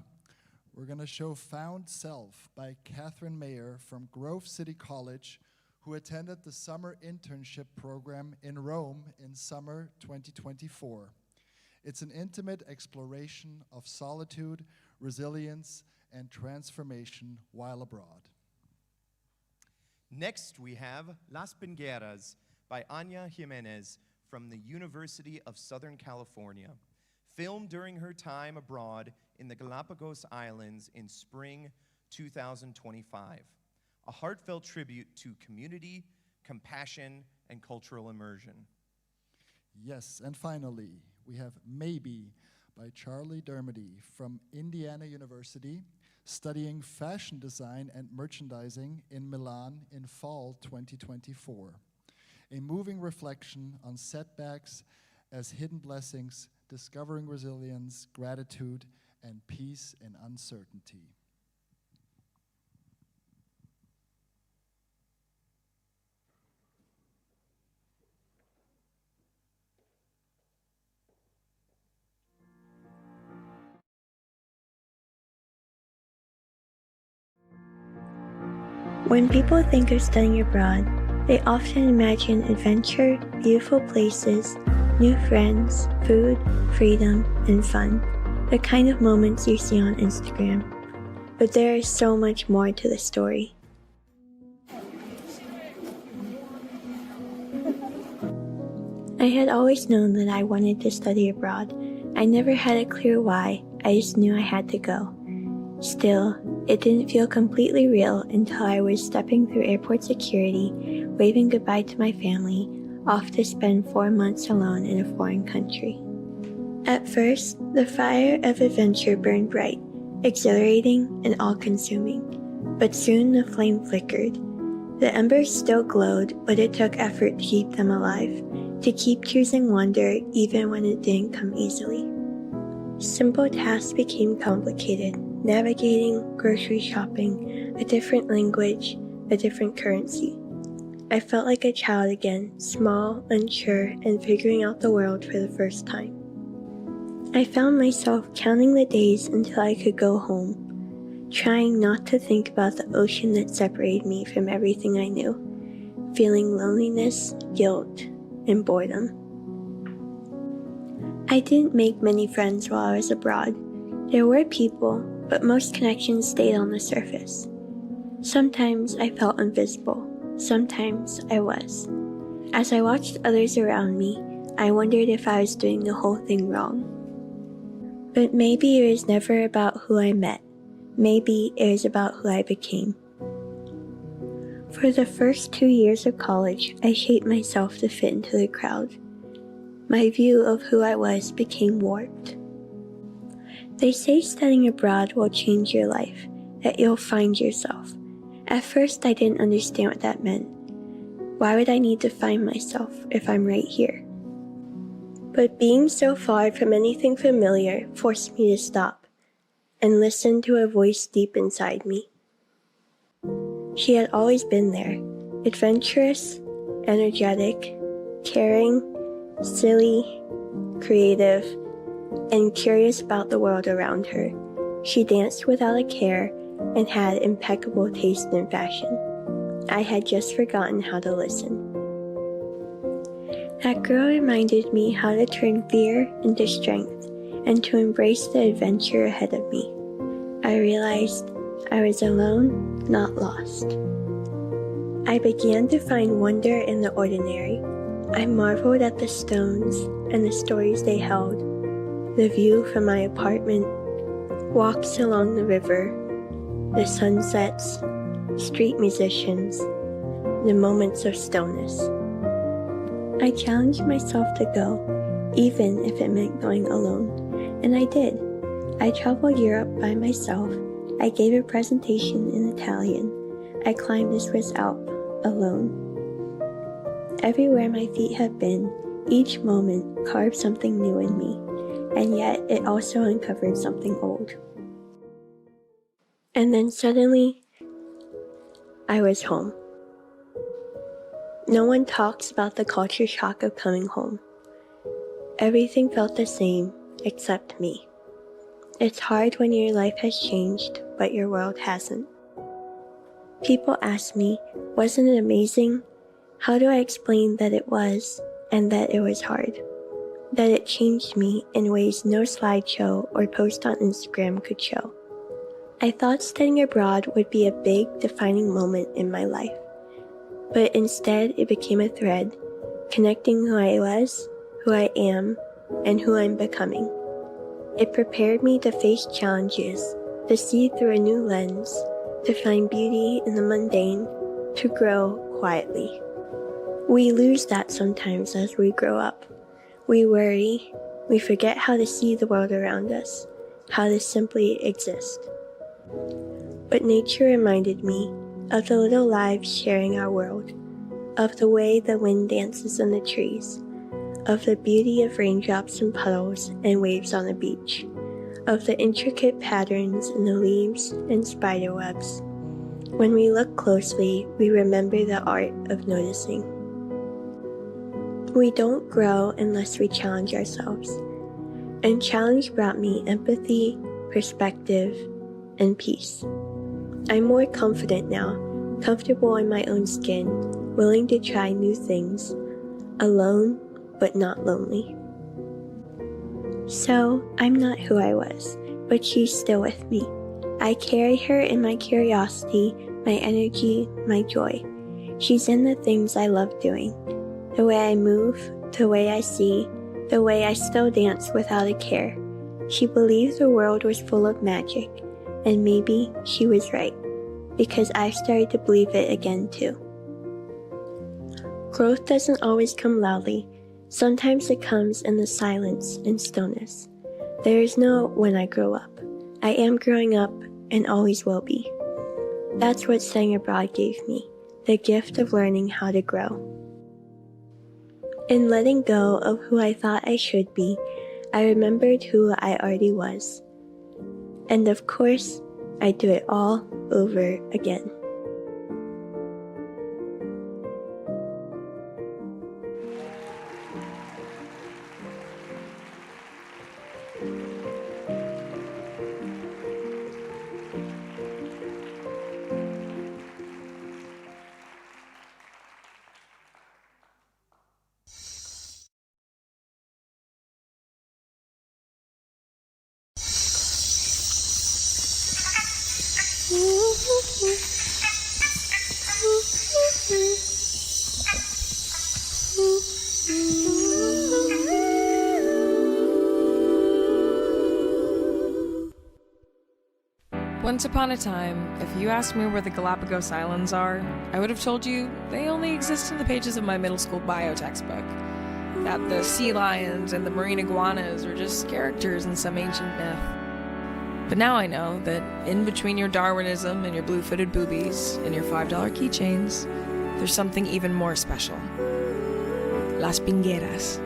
we're going to show Found Self by Catherine Mayer from Grove City College, who attended the summer internship program in Rome in summer 2024. It's an intimate exploration of solitude, resilience, and transformation while abroad. Next, we have Las Pingueras by Anya Jimenez from the University of Southern California, filmed during her time abroad in the Galapagos Islands in spring 2025. A heartfelt tribute to community, compassion, and cultural immersion. Yes, and finally, we have Maybe by Charlie Dermody from Indiana University, studying fashion design and merchandising in Milan in fall 2024. A moving reflection on setbacks as hidden blessings, discovering resilience, gratitude, and peace in uncertainty. When people think of studying abroad, they often imagine adventure, beautiful places, new friends, food, freedom, and fun, the kind of moments you see on Instagram. But there is so much more to the story. I had always known that I wanted to study abroad. I never had a clear why, I just knew I had to go. Still, it didn't feel completely real until I was stepping through airport security, waving goodbye to my family, off to spend 4 months alone in a foreign country. At first, the fire of adventure burned bright, exhilarating and all-consuming. But soon the flame flickered. The embers still glowed, but it took effort to keep them alive, to keep choosing wonder even when it didn't come easily. Simple tasks became complicated. Navigating, grocery shopping, a different language, a different currency. I felt like a child again, small, unsure, and figuring out the world for the first time. I found myself counting the days until I could go home, trying not to think about the ocean that separated me from everything I knew, feeling loneliness, guilt, and boredom. I didn't make many friends while I was abroad. There were people, but most connections stayed on the surface. Sometimes I felt invisible, sometimes I was. As I watched others around me, I wondered if I was doing the whole thing wrong. But maybe it was never about who I met. Maybe it was about who I became. For the first 2 years of college, I shaped myself to fit into the crowd. My view of who I was became warped. They say studying abroad will change your life, that you'll find yourself. At first, I didn't understand what that meant. Why would I need to find myself if I'm right here? But being so far from anything familiar forced me to stop and listen to a voice deep inside me. She had always been there, adventurous, energetic, caring, silly, creative, and curious about the world around her. She danced without a care and had impeccable taste in fashion. I had just forgotten how to listen. That girl reminded me how to turn fear into strength and to embrace the adventure ahead of me. I realized I was alone, not lost. I began to find wonder in the ordinary. I marveled at the stones and the stories they held, the view from my apartment, walks along the river, the sunsets, street musicians, the moments of stillness. I challenged myself to go, even if it meant going alone, and I did. I traveled Europe by myself. I gave a presentation in Italian. I climbed the Swiss Alps alone. Everywhere my feet have been, each moment carved something new in me, and yet it also uncovered something old. And then suddenly, I was home. No one talks about the culture shock of coming home. Everything felt the same, except me. It's hard when your life has changed, but your world hasn't. People ask me, wasn't it amazing? How do I explain that it was, and that it was hard? That it changed me in ways no slideshow or post on Instagram could show. I thought studying abroad would be a big, defining moment in my life. But instead, it became a thread, connecting who I was, who I am, and who I'm becoming. It prepared me to face challenges, to see through a new lens, to find beauty in the mundane, to grow quietly. We lose that sometimes as we grow up. We worry, we forget how to see the world around us, how to simply exist. But nature reminded me of the little lives sharing our world, of the way the wind dances in the trees, of the beauty of raindrops and puddles and waves on the beach, of the intricate patterns in the leaves and spider webs. When we look closely, we remember the art of noticing. We don't grow unless we challenge ourselves, and challenge brought me empathy, perspective, and peace. I'm more confident now, comfortable in my own skin, willing to try new things, alone but not lonely. So, I'm not who I was, but she's still with me. I carry her in my curiosity, my energy, my joy. She's in the things I love doing, the way I move, the way I see, the way I still dance without a care. She believed the world was full of magic, and maybe she was right, because I started to believe it again too. Growth doesn't always come loudly. Sometimes it comes in the silence and stillness. There is no when I grow up. I am growing up and always will be. That's what studying abroad gave me, the gift of learning how to grow. In letting go of who I thought I should be, I remembered who I already was. And of course, I'd do it all over again. Once upon a time, if you asked me where the Galapagos Islands are, I would have told you they only exist in the pages of my middle school bio textbook. that the sea lions and the marine iguanas are just characters in some ancient myth. But now I know that in between your Darwinism and your blue-footed boobies and your $5 keychains, there's something even more special. Las Pingueras.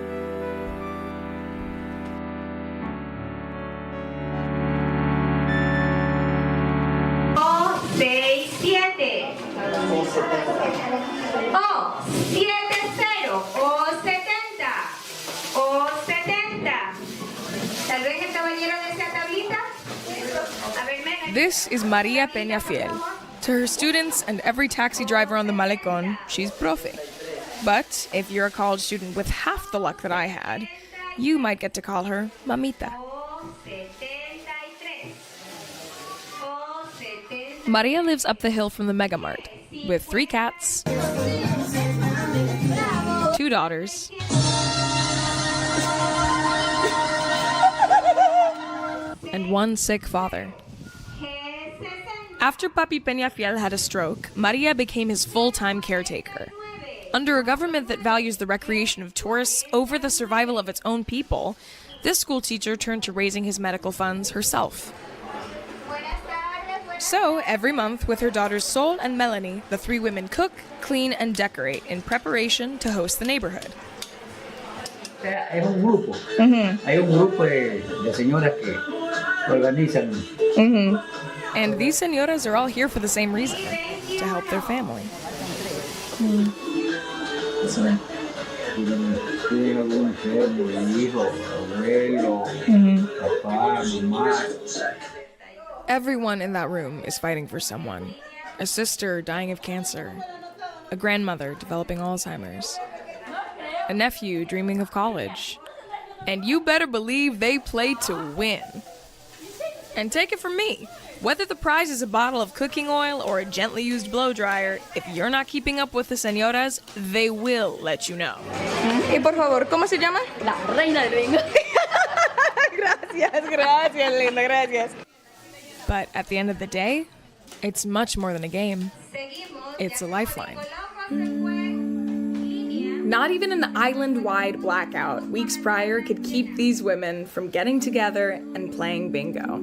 This is Maria Peñafiel. To her students and every taxi driver on the Malecón, she's profe. But if you're a college student with half the luck that I had, you might get to call her Mamita. Maria lives up the hill from the Megamart with 3 cats, 2 daughters, and 1 sick father. After Papi Peñafiel had a stroke, Maria became his full-time caretaker. Under a government that values the recreation of tourists over the survival of its own people, this school teacher turned to raising his medical funds herself. So, every month, with her daughters Sol and Melanie, the 3 women cook, clean, and decorate in preparation to host the neighborhood. Es un grupo. Hay un grupo de señoras que organizan. And these señoras are all here for the same reason, to help their family. Tienen algún enfermo, hijo, abuelo, papá, mamá. Everyone in that room is fighting for someone. A sister dying of cancer, a grandmother developing Alzheimer's, a nephew dreaming of college. And you better believe they play to win. And take it from me, whether the prize is a bottle of cooking oil or a gently used blow dryer, if you're not keeping up with the señoras, they will let you know. Y por favor, ¿cómo se llama? La reina del bingo. Gracias, linda, gracias. But at the end of the day, it's much more than a game. It's a lifeline. Not even an island-wide blackout weeks prior could keep these women from getting together and playing bingo.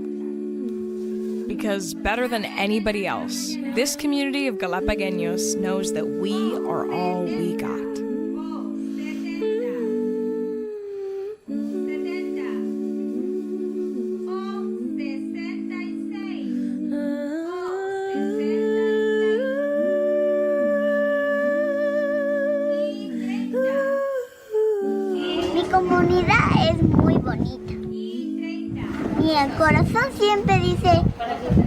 Because better than anybody else, this community of Galapagueños knows that we are all we got. Mi comunidad es muy bonita. Y el corazón siempre dice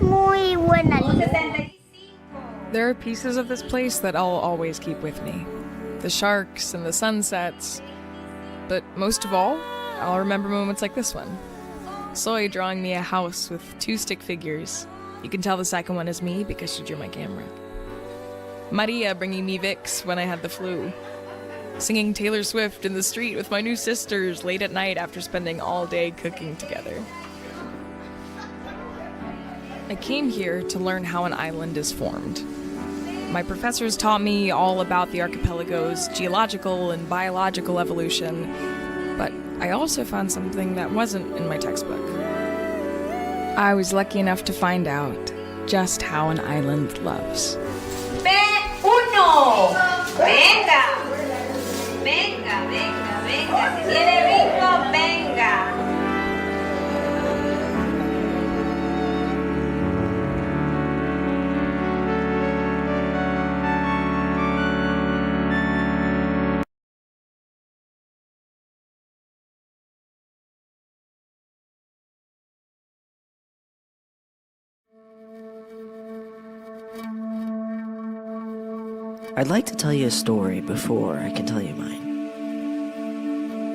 muy buena linda. There are pieces of this place that I'll always keep with me. The sharks and the sunsets. But most of all, I'll remember moments like this one. Soy drawing me a house with 2 stick figures. You can tell the second one is me because she drew my camera. Maria bringing me Vicks when I had the flu. Singing Taylor Swift in the street with my new sisters late at night after spending all day cooking together. I came here to learn how an island is formed. My professors taught me all about the archipelago's geological and biological evolution, but I also found something that wasn't in my textbook. I was lucky enough to find out just how an island loves. ¡Uno! ¡Venga! ¡Venga, venga, venga! ¡Si tiene bingo, venga! I'd like to tell you a story before I can tell you mine.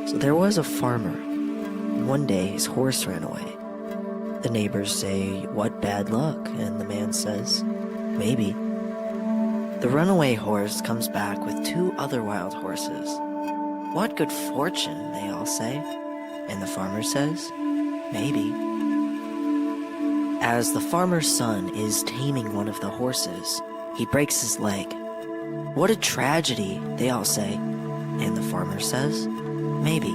So there was a farmer, and one day his horse ran away. The neighbors say, "What bad luck?" And the man says, "Maybe." The runaway horse comes back with 2 other wild horses. "What good fortune," they all say. And the farmer says, "Maybe." As the farmer's son is taming one of the horses, he breaks his leg. "What a tragedy," they all say. And the farmer says, maybe.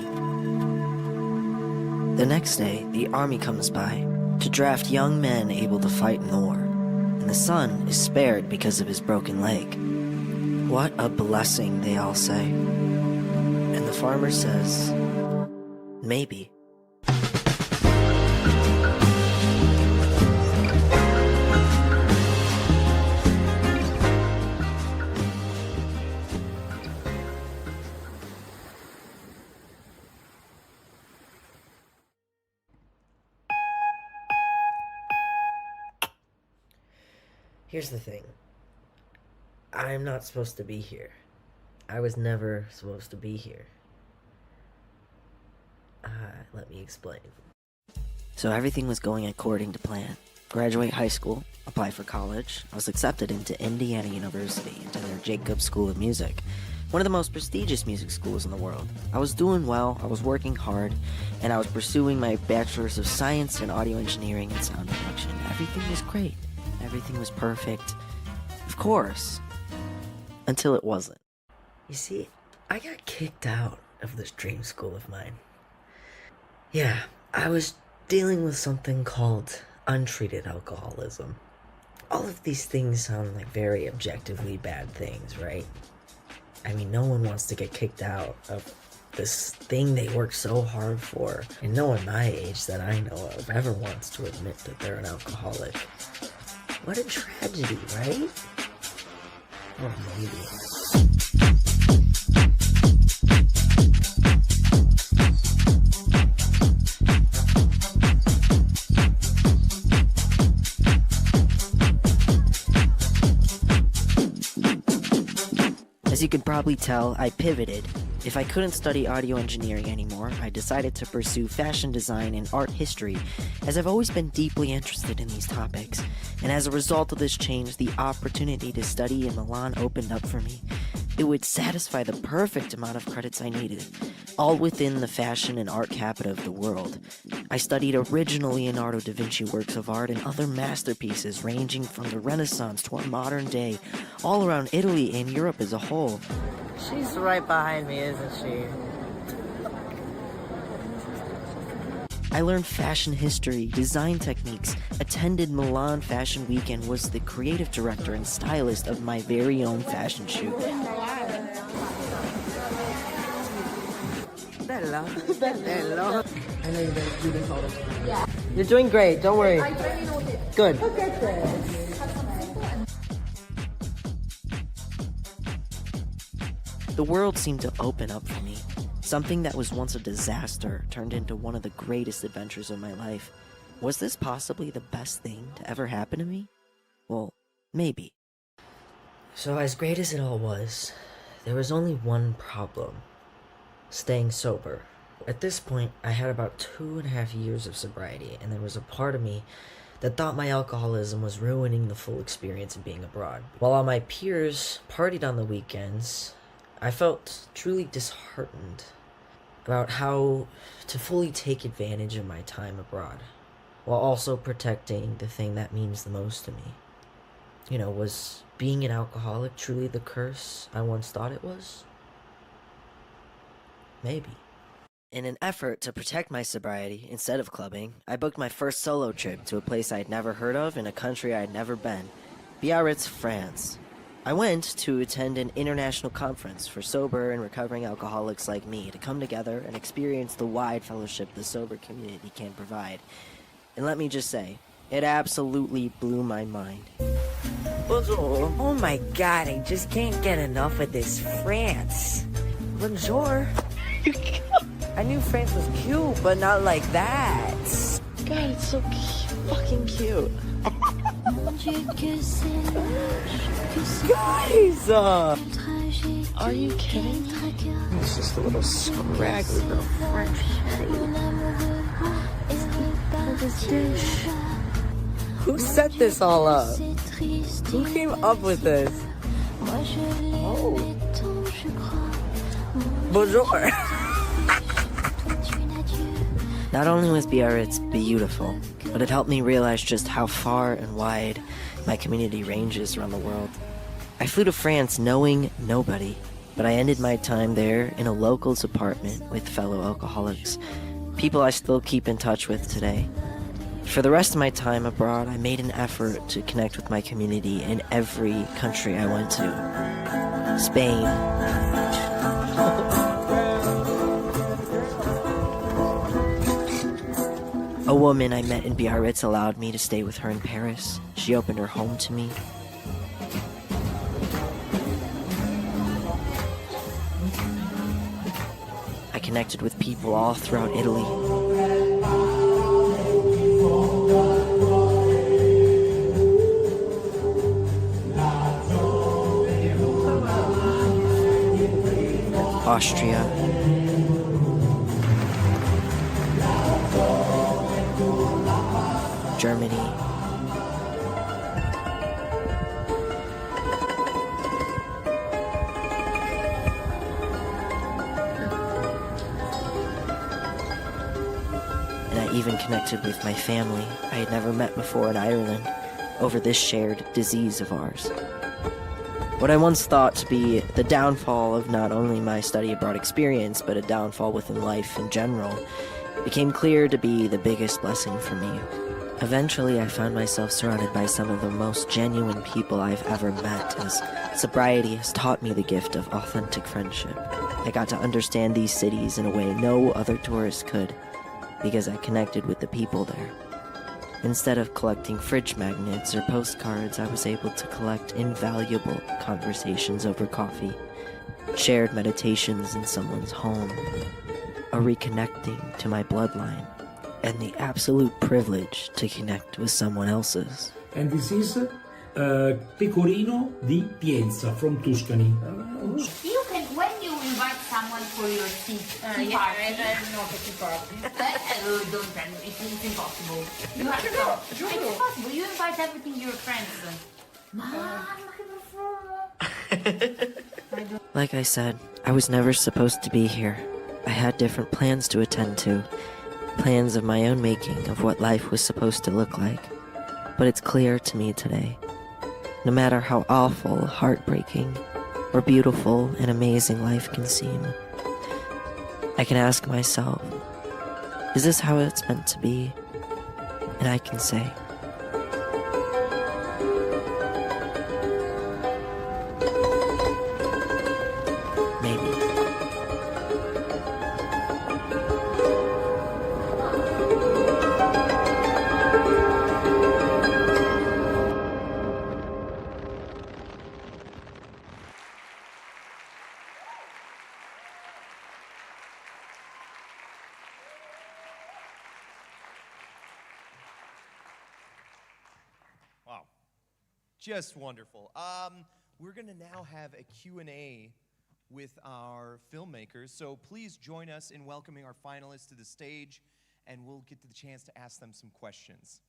The next day, the army comes by to draft young men able to fight in the war, and the son is spared because of his broken leg. What a blessing, they all say. And the farmer says, maybe. Here's the thing. I'm not supposed to be here. I was never supposed to be here. Let me explain. So everything was going according to plan. Graduate high school, apply for college. I was accepted into Indiana University, into their Jacobs School of Music, one of the most prestigious music schools in the world. I was doing well, I was working hard, and I was pursuing my Bachelor's of Science in Audio Engineering and Sound Production. Everything was great. Everything was perfect. Of course. Until it wasn't. You see, I got kicked out of this dream school of mine. Yeah, I was dealing with something called untreated alcoholism. All of these things sound like very objectively bad things, right? I mean, no one wants to get kicked out of this thing they worked so hard for, and no one my age that I know of ever wants to admit that they're an alcoholic. What a tragedy, right? Or maybe. As you could probably tell, I pivoted. If I couldn't study audio engineering anymore, I decided to pursue fashion design and art history, as I've always been deeply interested in these topics. And as a result of this change, the opportunity to study in Milan opened up for me. It would satisfy the perfect amount of credits I needed, all within the fashion and art capital of the world. I studied original Leonardo da Vinci works of art and other masterpieces ranging from the Renaissance to our modern day, all around Italy and Europe as a whole. She's right behind me, isn't she? I learned fashion history, design techniques, attended Milan Fashion Week, and was the creative director and stylist of my very own fashion shoot. Bella. Bella. I know you're going to do this all the time. Yeah. You're doing great, don't worry. Good. Look at this. The world seemed to open up for me. Something that was once a disaster turned into one of the greatest adventures of my life. Was this possibly the best thing to ever happen to me? Well, maybe. So as great as it all was, there was only one problem. Staying sober. At this point, I had about 2.5 years of sobriety, and there was a part of me that thought my alcoholism was ruining the full experience of being abroad. While all my peers partied on the weekends, I felt truly disheartened about how to fully take advantage of my time abroad, while also protecting the thing that means the most to me. You know, was being an alcoholic truly the curse I once thought it was? Maybe. In an effort to protect my sobriety, instead of clubbing, I booked my first solo trip to a place I'd never heard of in a country I'd never been, Biarritz, France. I went to attend an international conference for sober and recovering alcoholics like me to come together and experience the wide fellowship the sober community can provide. And let me just say, it absolutely blew my mind. Bonjour. Oh my god, I just can't get enough of this France. Bonjour. I knew France was cute, but not like that. God, it's so fucking cute. Guys! Are you kidding? It's just a little scraggly little French dish. Who set this all up? Who came up with this? Oh. Bonjour. Not only was Biarritz beautiful, but it helped me realize just how far and wide my community ranges around the world. I flew to France knowing nobody, but I ended my time there in a local's apartment with fellow alcoholics, people I still keep in touch with today. For the rest of my time abroad, I made an effort to connect with my community in every country I went to. Spain. A woman I met in Biarritz allowed me to stay with her in Paris. She opened her home to me. I connected with people all throughout Italy. Austria. Germany. And I even connected with my family I had never met before in Ireland over this shared disease of ours. What I once thought to be the downfall of not only my study abroad experience, but a downfall within life in general, became clear to be the biggest blessing for me. Eventually, I found myself surrounded by some of the most genuine people I've ever met, as sobriety has taught me the gift of authentic friendship. I got to understand these cities in a way no other tourist could, because I connected with the people there. Instead of collecting fridge magnets or postcards, I was able to collect invaluable conversations over coffee, shared meditations in someone's home, a reconnecting to my bloodline, and the absolute privilege to connect with someone else's. And this is Pecorino di Pienza from Tuscany. You can, when you invite someone for your tea party, No, che ti porti. don't tell me, it's impossible. You have to, it's impossible, you invite everything your friends. Mamma, che profumo! Like I said, I was never supposed to be here. I had different plans to attend to, plans of my own making of what life was supposed to look like. But it's clear to me today, no matter how awful, heartbreaking, or beautiful and amazing life can seem, I can ask myself, is this how it's meant to be? And I can say, maybe. Wow, just wonderful. We're gonna now have a Q&A with our filmmakers, so please join us in welcoming our finalists to the stage, and we'll get the chance to ask them some questions.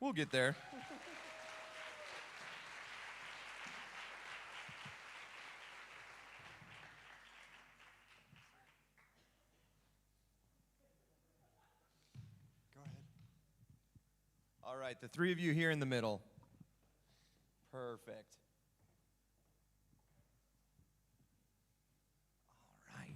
We'll get there. Go ahead. All right, the three of you here in the middle. Perfect. All right.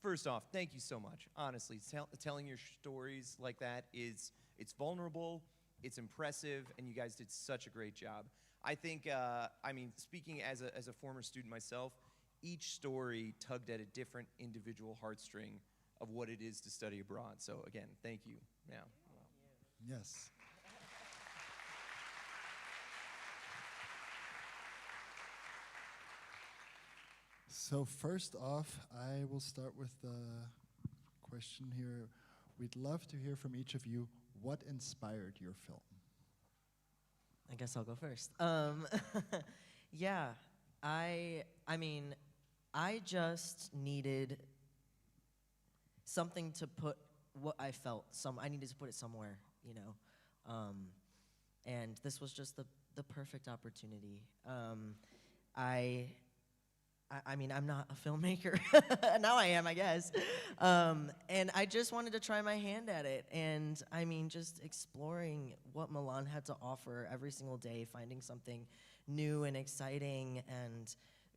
First off, thank you so much. Honestly, telling your stories like that it's vulnerable, it's impressive, and you guys did such a great job. I think, I mean, speaking as a former student myself, each story tugged at a different individual heartstring of what it is to study abroad. So again, thank you. Yeah. Yes. So first off, I will start with the question here. We'd love to hear from each of you what inspired your film. I guess I'll go first. Yeah, I mean, I just needed something to put what I felt. I needed to put it somewhere. you know. And this was just the perfect opportunity. I mean, I'm not a filmmaker. Now I am, I guess. And I just wanted to try my hand at it. And I mean, just exploring what Milan had to offer every single day, finding something new and exciting and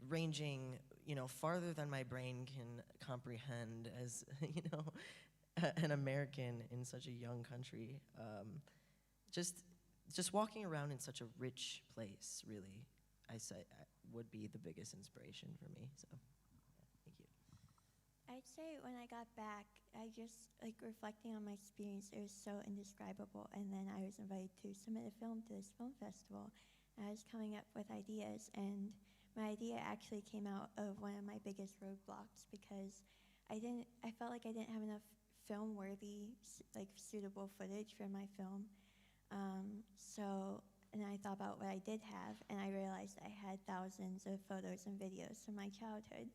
ranging, you know, farther than my brain can comprehend as, you know, an American in such a young country. Just walking around in such a rich place, really, I say, would be the biggest inspiration for me. So, thank you. I'd say when I got back, I just, like, reflecting on my experience, it was so indescribable. And then I was invited to submit a film to this film festival. And I was coming up with ideas, and my idea actually came out of one of my biggest roadblocks, because I felt like I didn't have enough film-worthy, like, suitable footage for my film. And I thought about what I did have, and I realized I had thousands of photos and videos from my childhood.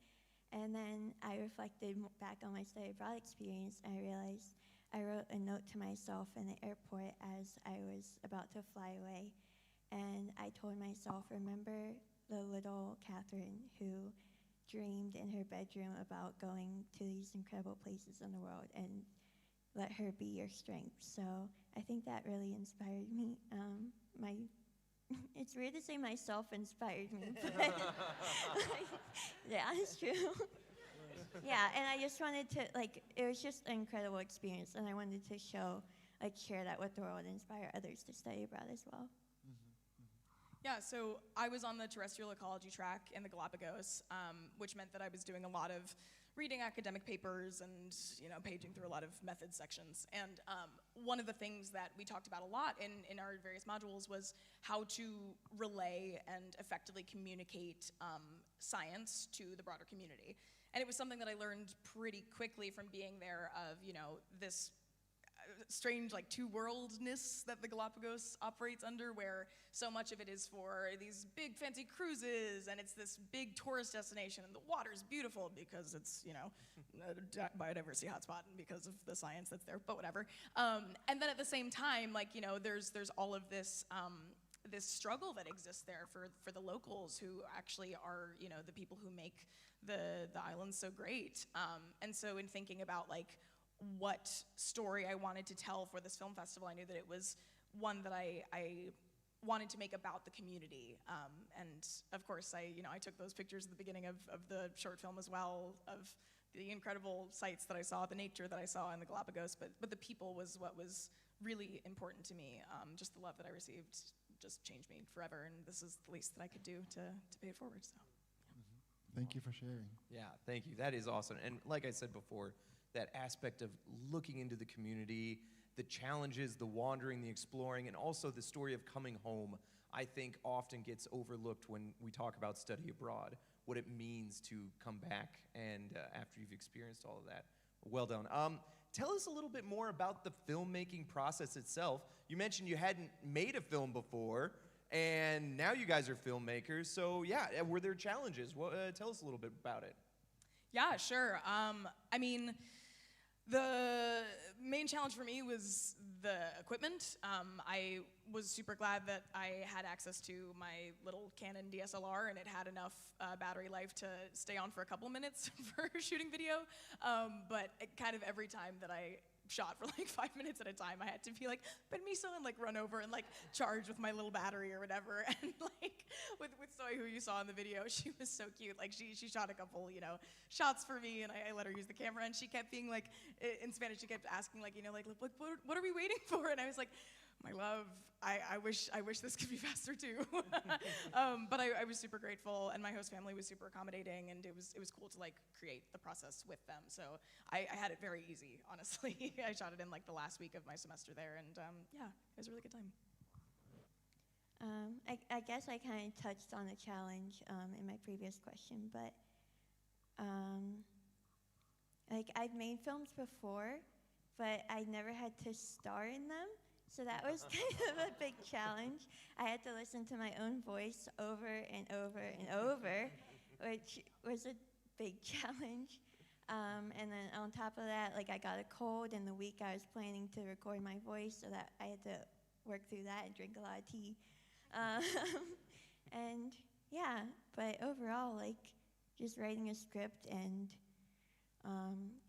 And then I reflected back on my study abroad experience, and I realized I wrote a note to myself in the airport as I was about to fly away. And I told myself, remember the little Catherine who dreamed in her bedroom about going to these incredible places in the world, and let her be your strength. So I think that really inspired me. It's weird to say myself inspired me, but yeah, it's true. Yeah, and I just wanted to, like, it was just an incredible experience, and I wanted to share that with the world and inspire others to study abroad as well. Yeah, so I was on the terrestrial ecology track in the Galapagos, which meant that I was doing a lot of reading academic papers and, you know, paging through a lot of method sections. And one of the things that we talked about a lot in our various modules was how to relay and effectively communicate science to the broader community. And it was something that I learned pretty quickly from being there of, you know, this strange, like, two-worldness that the Galapagos operates under, where so much of it is for these big fancy cruises, and it's this big tourist destination, and the water's beautiful because it's, you know, a biodiversity hotspot and because of the science that's there, but whatever. And then at the same time, like, you know, there's all of this this struggle that exists there for the locals who actually are, you know, the people who make the islands so great. And so in thinking about, like, what story I wanted to tell for this film festival, I knew that it was one that I wanted to make about the community. And of course, I took those pictures at the beginning of the short film as well, of the incredible sights that I saw, the nature that I saw in the Galapagos, but the people was what was really important to me. Just the love that I received just changed me forever, and this is the least that I could do to pay it forward, so. Yeah. Thank you for sharing. Yeah, thank you. That is awesome. And like I said before, that aspect of looking into the community, the challenges, the wandering, the exploring, and also the story of coming home, I think often gets overlooked when we talk about study abroad, what it means to come back and after you've experienced all of that. Well done. Tell us a little bit more about the filmmaking process itself. You mentioned you hadn't made a film before, and now you guys are filmmakers. So yeah, were there challenges? Well, tell us a little bit about it. Yeah, sure. I mean, the main challenge for me was the equipment. I was super glad that I had access to my little Canon DSLR, and it had enough battery life to stay on for a couple minutes for shooting video. But kind of every time that I shot for like 5 minutes at a time, I had to be like, permiso, and like run over and like charge with my little battery or whatever. And like with Soy, who you saw in the video, she was so cute. Like she shot a couple, you know, shots for me, and I let her use the camera, and she kept being like, in Spanish, she kept asking like, you know, like what are we waiting for? And I was like, my love, I wish this could be faster too. But I was super grateful, and my host family was super accommodating, and it was cool to like create the process with them. So I had it very easy, honestly. I shot it in like the last week of my semester there, and yeah, it was a really good time. I guess I kind of touched on the challenge in my previous question, but like I've made films before, but I never had to star in them. So that was kind of a big challenge. I had to listen to my own voice over and over and over, which was a big challenge. And then on top of that, like I got a cold, and the week I was planning to record my voice, so that I had to work through that and drink a lot of tea. And yeah, but overall, like just writing a script and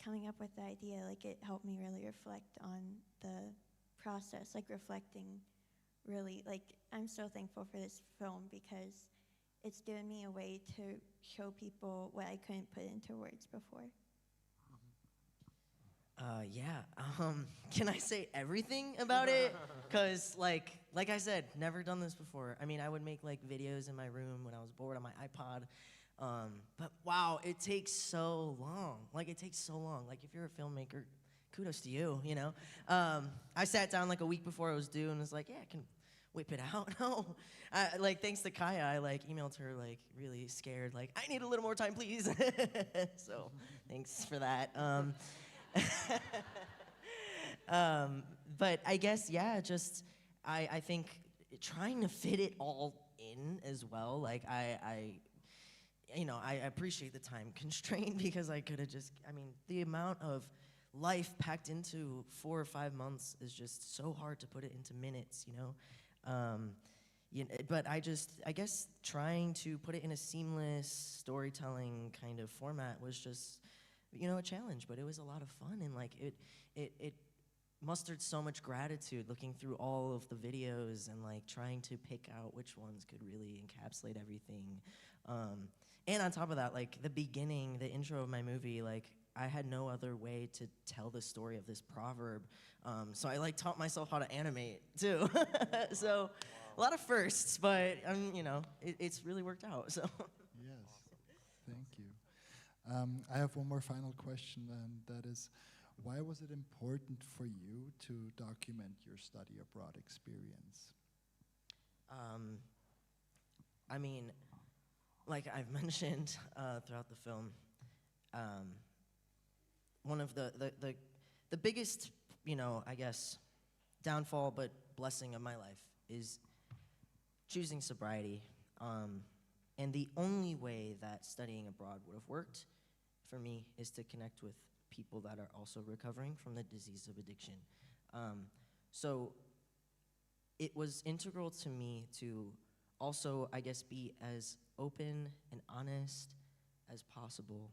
coming up with the idea, like it helped me really reflect on the process, like reflecting really, like I'm so thankful for this film because it's given me a way to show people what I couldn't put into words before. Yeah. Can I say everything about it? Because, like I said, never done this before. I mean, I would make, like, videos in my room when I was bored on my iPod. But, wow, it takes so long. Like, it takes so long. Like, if you're a filmmaker, kudos to you, you know? I sat down, like, a week before it was due and was like, yeah, I can whip it out. No. Like, thanks to Kaya, I, like, emailed her, like, really scared, like, I need a little more time, please. So, thanks for that. But I guess, yeah, just, I think trying to fit it all in as well, like, I appreciate the time constraint because I could have just, I mean, the amount of life packed into 4 or 5 months is just so hard to put it into minutes, you know? But I guess trying to put it in a seamless storytelling kind of format was just, a challenge, but it was a lot of fun, and like it mustered so much gratitude looking through all of the videos and like trying to pick out which ones could really encapsulate everything. And on top of that, like the beginning, the intro of my movie, like I had no other way to tell the story of this proverb. So I like taught myself how to animate too. So a lot of firsts, but it's really worked out. So Yes, thank you. I have one more final question, and that is, why was it important for you to document your study abroad experience? I mean, like I've mentioned throughout the film, one of the biggest, I guess, downfall but blessing of my life is choosing sobriety. And the only way that studying abroad would have worked for me is to connect with people that are also recovering from the disease of addiction. So it was integral to me to also, I guess, be as open and honest as possible,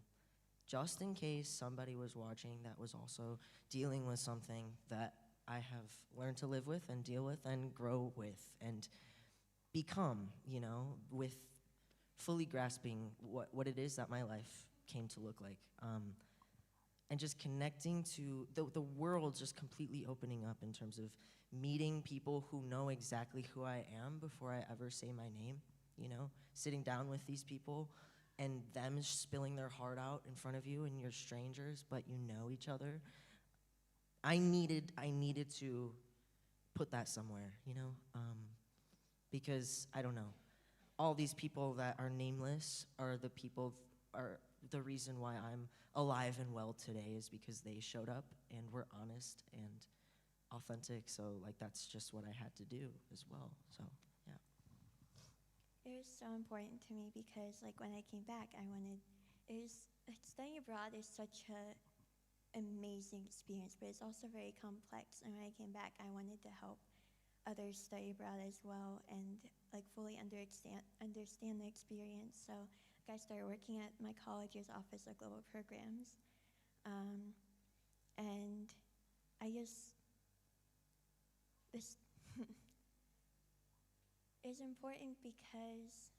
just in case somebody was watching that was also dealing with something that I have learned to live with and deal with and grow with and become, with fully grasping what it is that my life came to look like. And just connecting to the world, just completely opening up in terms of meeting people who know exactly who I am before I ever say my name, sitting down with these people and them spilling their heart out in front of you and you're strangers, but you know each other. I needed to put that somewhere, because I don't know. All these people that are nameless are the reason why I'm alive and well today is because they showed up and were honest and authentic. So like that's just what I had to do as well. So yeah. It was so important to me because like when I came back, studying abroad is such a amazing experience, but it's also very complex. And when I came back, I wanted to help others study abroad as well and like fully understand the experience. So like, I started working at my college's Office of Global Programs, and I just this is important because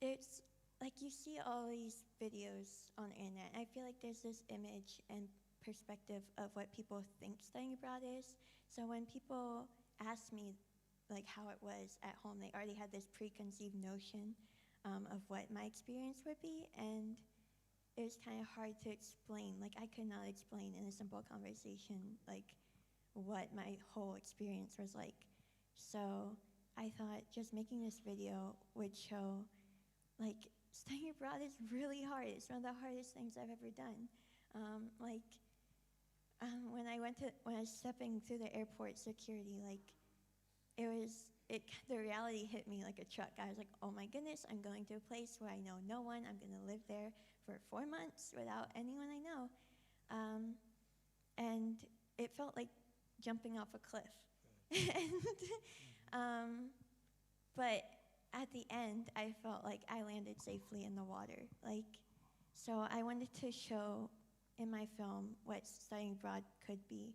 it's like you see all these videos on the internet, and I feel like there's this image and perspective of what people think studying abroad is. So when people ask me like how it was at home, they already had this preconceived notion of what my experience would be, and it was kind of hard to explain. Like I could not explain in a simple conversation like what my whole experience was like. So I thought just making this video would show like studying abroad is really hard. It's one of the hardest things I've ever done. When I was stepping through the airport security, like it the reality hit me like a truck. I was like, oh my goodness, I'm going to a place where I know no one. I'm going to live there for 4 months without anyone I know. And it felt like jumping off a cliff. But at the end, I felt like I landed safely in the water. So I wanted to show in my film what studying abroad could be.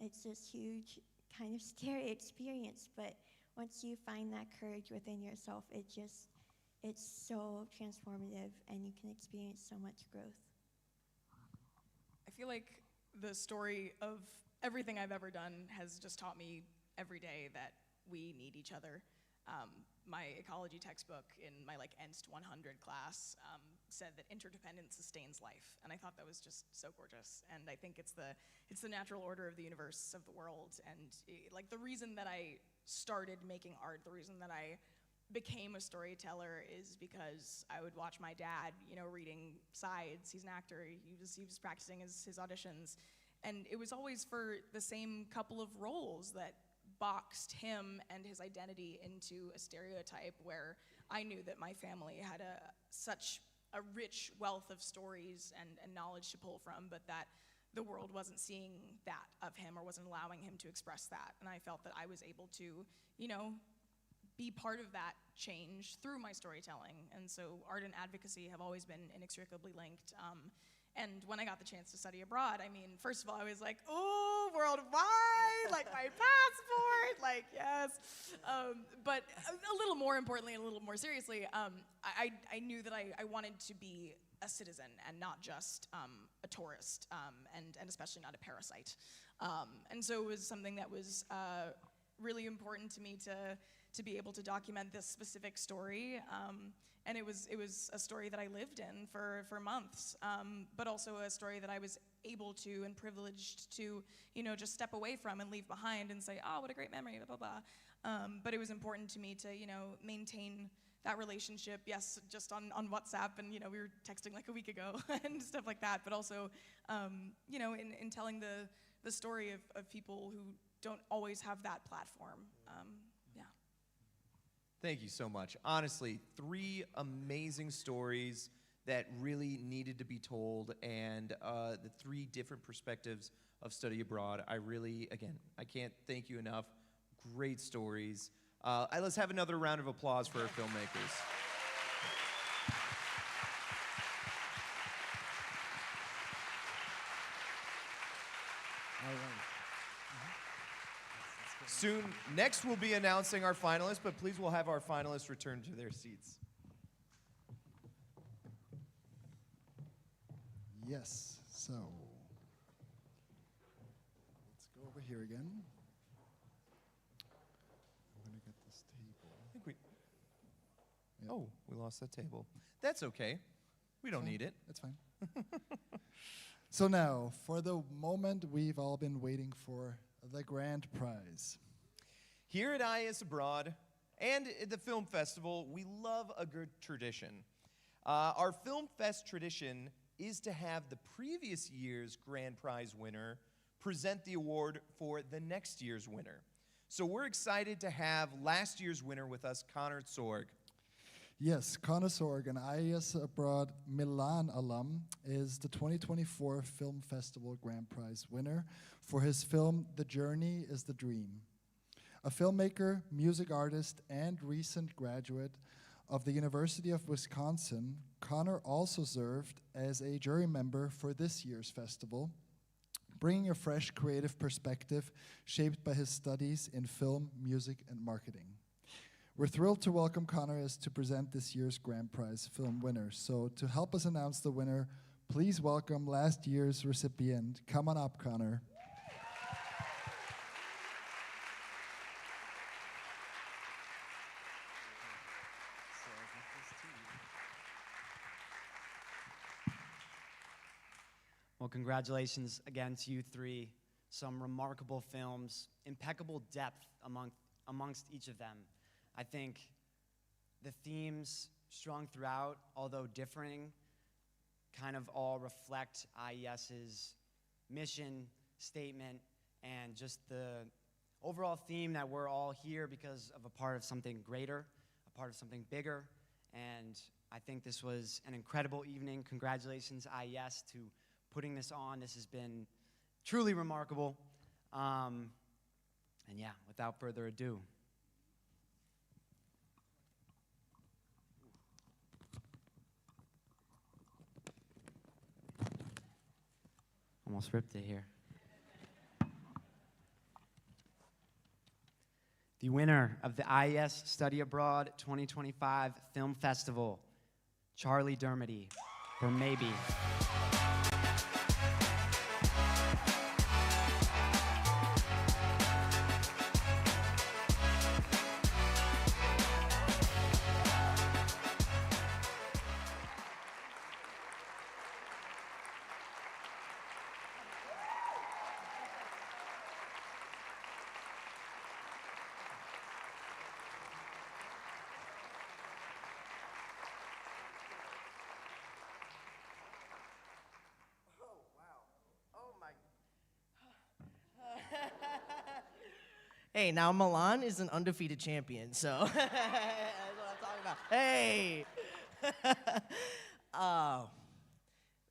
It's this huge kind of scary experience, but once you find that courage within yourself, it's so transformative, and you can experience so much growth. I feel like the story of everything I've ever done has just taught me every day that we need each other. My ecology textbook in my ENST 100 class said that interdependence sustains life, and I thought that was just so gorgeous. And I think it's the natural order of the universe, of the world, and the reason that I started making art, the reason that I became a storyteller is because I would watch my dad, reading sides. He's an actor. He was practicing his auditions, and it was always for the same couple of roles that boxed him and his identity into a stereotype, where I knew that my family had such a rich wealth of stories and knowledge to pull from, but that the world wasn't seeing that of him or wasn't allowing him to express that. And I felt that I was able to, be part of that change through my storytelling. And so art and advocacy have always been inextricably linked. And when I got the chance to study abroad, first of all, I was like, oh, worldwide, my passport, yes. But a little more importantly, and a little more seriously, I knew that I wanted to be a citizen and not just a tourist, and especially not a parasite. And so it was something that was really important to me to be able to document this specific story. And it was a story that I lived in for months, but also a story that I was able to and privileged to, just step away from and leave behind and say, oh, what a great memory, blah, blah, blah. But it was important to me to, maintain that relationship, yes, just on WhatsApp, and, we were texting a week ago and stuff like that, but also, in telling the story of people who don't always have that platform. Yeah. Thank you so much. Honestly, 3 amazing stories that really needed to be told, and the 3 different perspectives of study abroad. I can't thank you enough. Great stories. Let's have another round of applause for our filmmakers. All right. Soon, next we'll be announcing our finalists, but please we'll have our finalists return to their seats. Yes, so let's go over here again. I'm going to get this table. I think Oh, we lost that table. That's okay. We don't need it. That's fine. So now, for the moment we've all been waiting for, the grand prize. Here at IAS Abroad and at the Film Festival, we love a good tradition. Our Film Fest tradition is to have the previous year's grand prize winner present the award for the next year's winner. So we're excited to have last year's winner with us, Connor Sorg. Yes, Connor Sorg, an IAS Abroad Milan alum, is the 2024 Film Festival Grand Prize winner for his film The Journey is the Dream. A filmmaker, music artist, and recent graduate of the University of Wisconsin, Connor also served as a jury member for this year's festival, bringing a fresh creative perspective shaped by his studies in film, music, and marketing. We're thrilled to welcome Connor as to present this year's Grand Prize film winner. So to help us announce the winner, please welcome last year's recipient. Come on up, Connor. Well, congratulations again to you 3. Some remarkable films, impeccable depth amongst each of them. I think the themes strung throughout, although differing, kind of all reflect IES's mission, statement, and just the overall theme that we're all here because of a part of something greater, a part of something bigger, and I think this was an incredible evening. Congratulations, IES, to putting this on. This has been truly remarkable. And yeah, without further ado. Almost ripped it here. The winner of the IES Study Abroad 2025 Film Festival, Charlie Dermody for Maybe. Hey, now Milan is an undefeated champion, so that's what I'm talking about. Hey!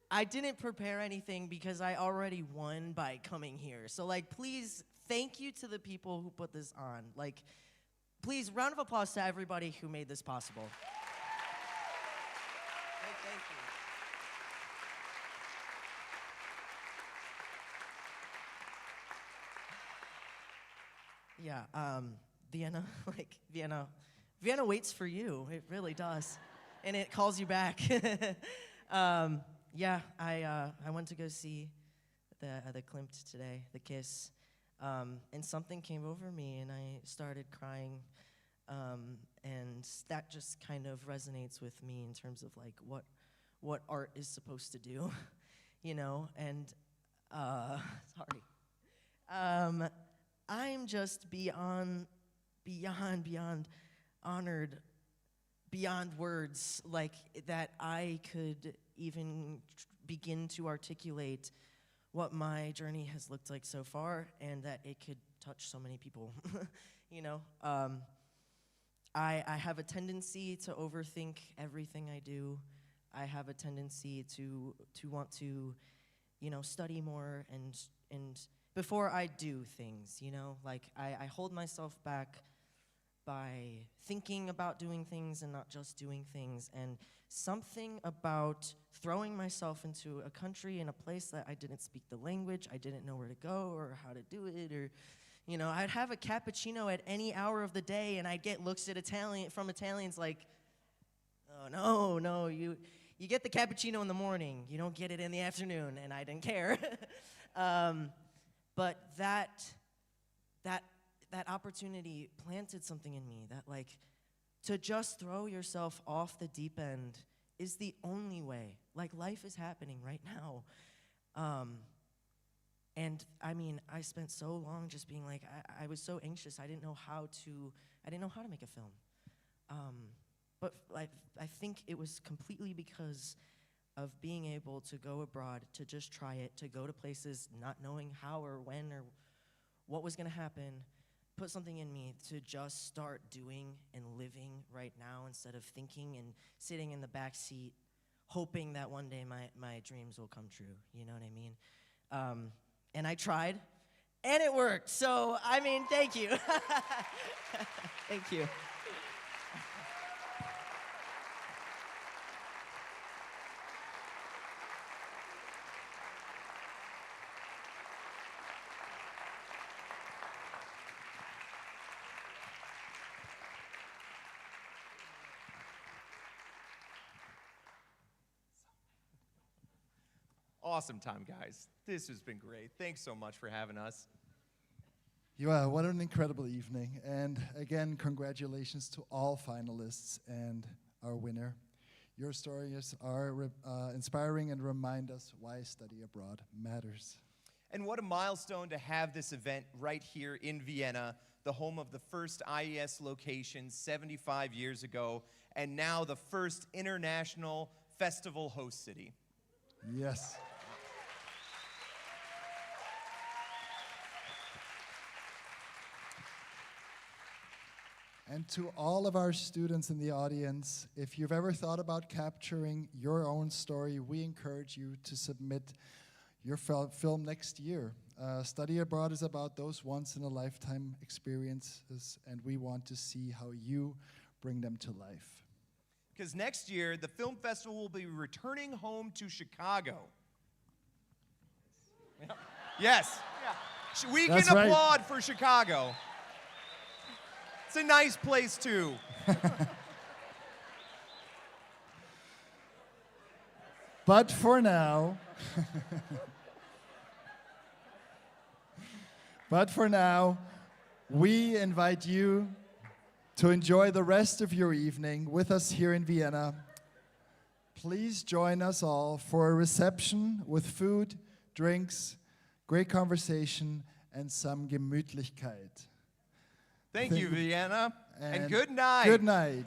I didn't prepare anything because I already won by coming here. So, like, please, thank you to the people who put this on. Like, please, round of applause to everybody who made this possible. Thank you. Yeah, Vienna, like, Vienna waits for you. It really does. And it calls you back. Yeah, I went to go see the Klimt today, the Kiss, and something came over me, and I started crying, and that just kind of resonates with me in terms of, like, what art is supposed to do, you know, and, sorry. I'm just beyond honored, beyond words, like, that I could even begin to articulate what my journey has looked like so far, and that it could touch so many people, you know? I have a tendency to overthink everything I do. I have a tendency to want to, you know, study more and before I do things, you know? Like, I hold myself back by thinking about doing things and not just doing things, and something about throwing myself into a country and a place that I didn't speak the language, I didn't know where to go or how to do it, or, you know, I'd have a cappuccino at any hour of the day, and I'd get looks from Italians like, oh, no, you get the cappuccino in the morning, you don't get it in the afternoon, and I didn't care. But that opportunity planted something in me that, like, to just throw yourself off the deep end is the only way. Like, life is happening right now. And I mean, I spent so long just being like, I was so anxious. I didn't know how to make a film. But I think it was completely because of being able to go abroad, to just try it, to go to places not knowing how or when or what was gonna happen, put something in me to just start doing and living right now instead of thinking and sitting in the back seat, hoping that one day my dreams will come true, you know what I mean? And I tried, and it worked, so, I mean, thank you. Thank you. Awesome time, guys. This has been great. Thanks so much for having us. Yeah, what an incredible evening. And again, congratulations to all finalists and our winner. Your stories are inspiring and remind us why study abroad matters. And what a milestone to have this event right here in Vienna, the home of the first IES location 75 years ago, and now the first international festival host city. Yes. And to all of our students in the audience, if you've ever thought about capturing your own story, we encourage you to submit your film next year. Study Abroad is about those once-in-a-lifetime experiences, and we want to see how you bring them to life. Because next year, the film festival will be returning home to Chicago. Yes. We That's can right. applaud for Chicago. It's a nice place, too. But for now, we invite you to enjoy the rest of your evening with us here in Vienna. Please join us all for a reception with food, drinks, great conversation, and some Gemütlichkeit. Thank you, Vienna. And And good night. Good night.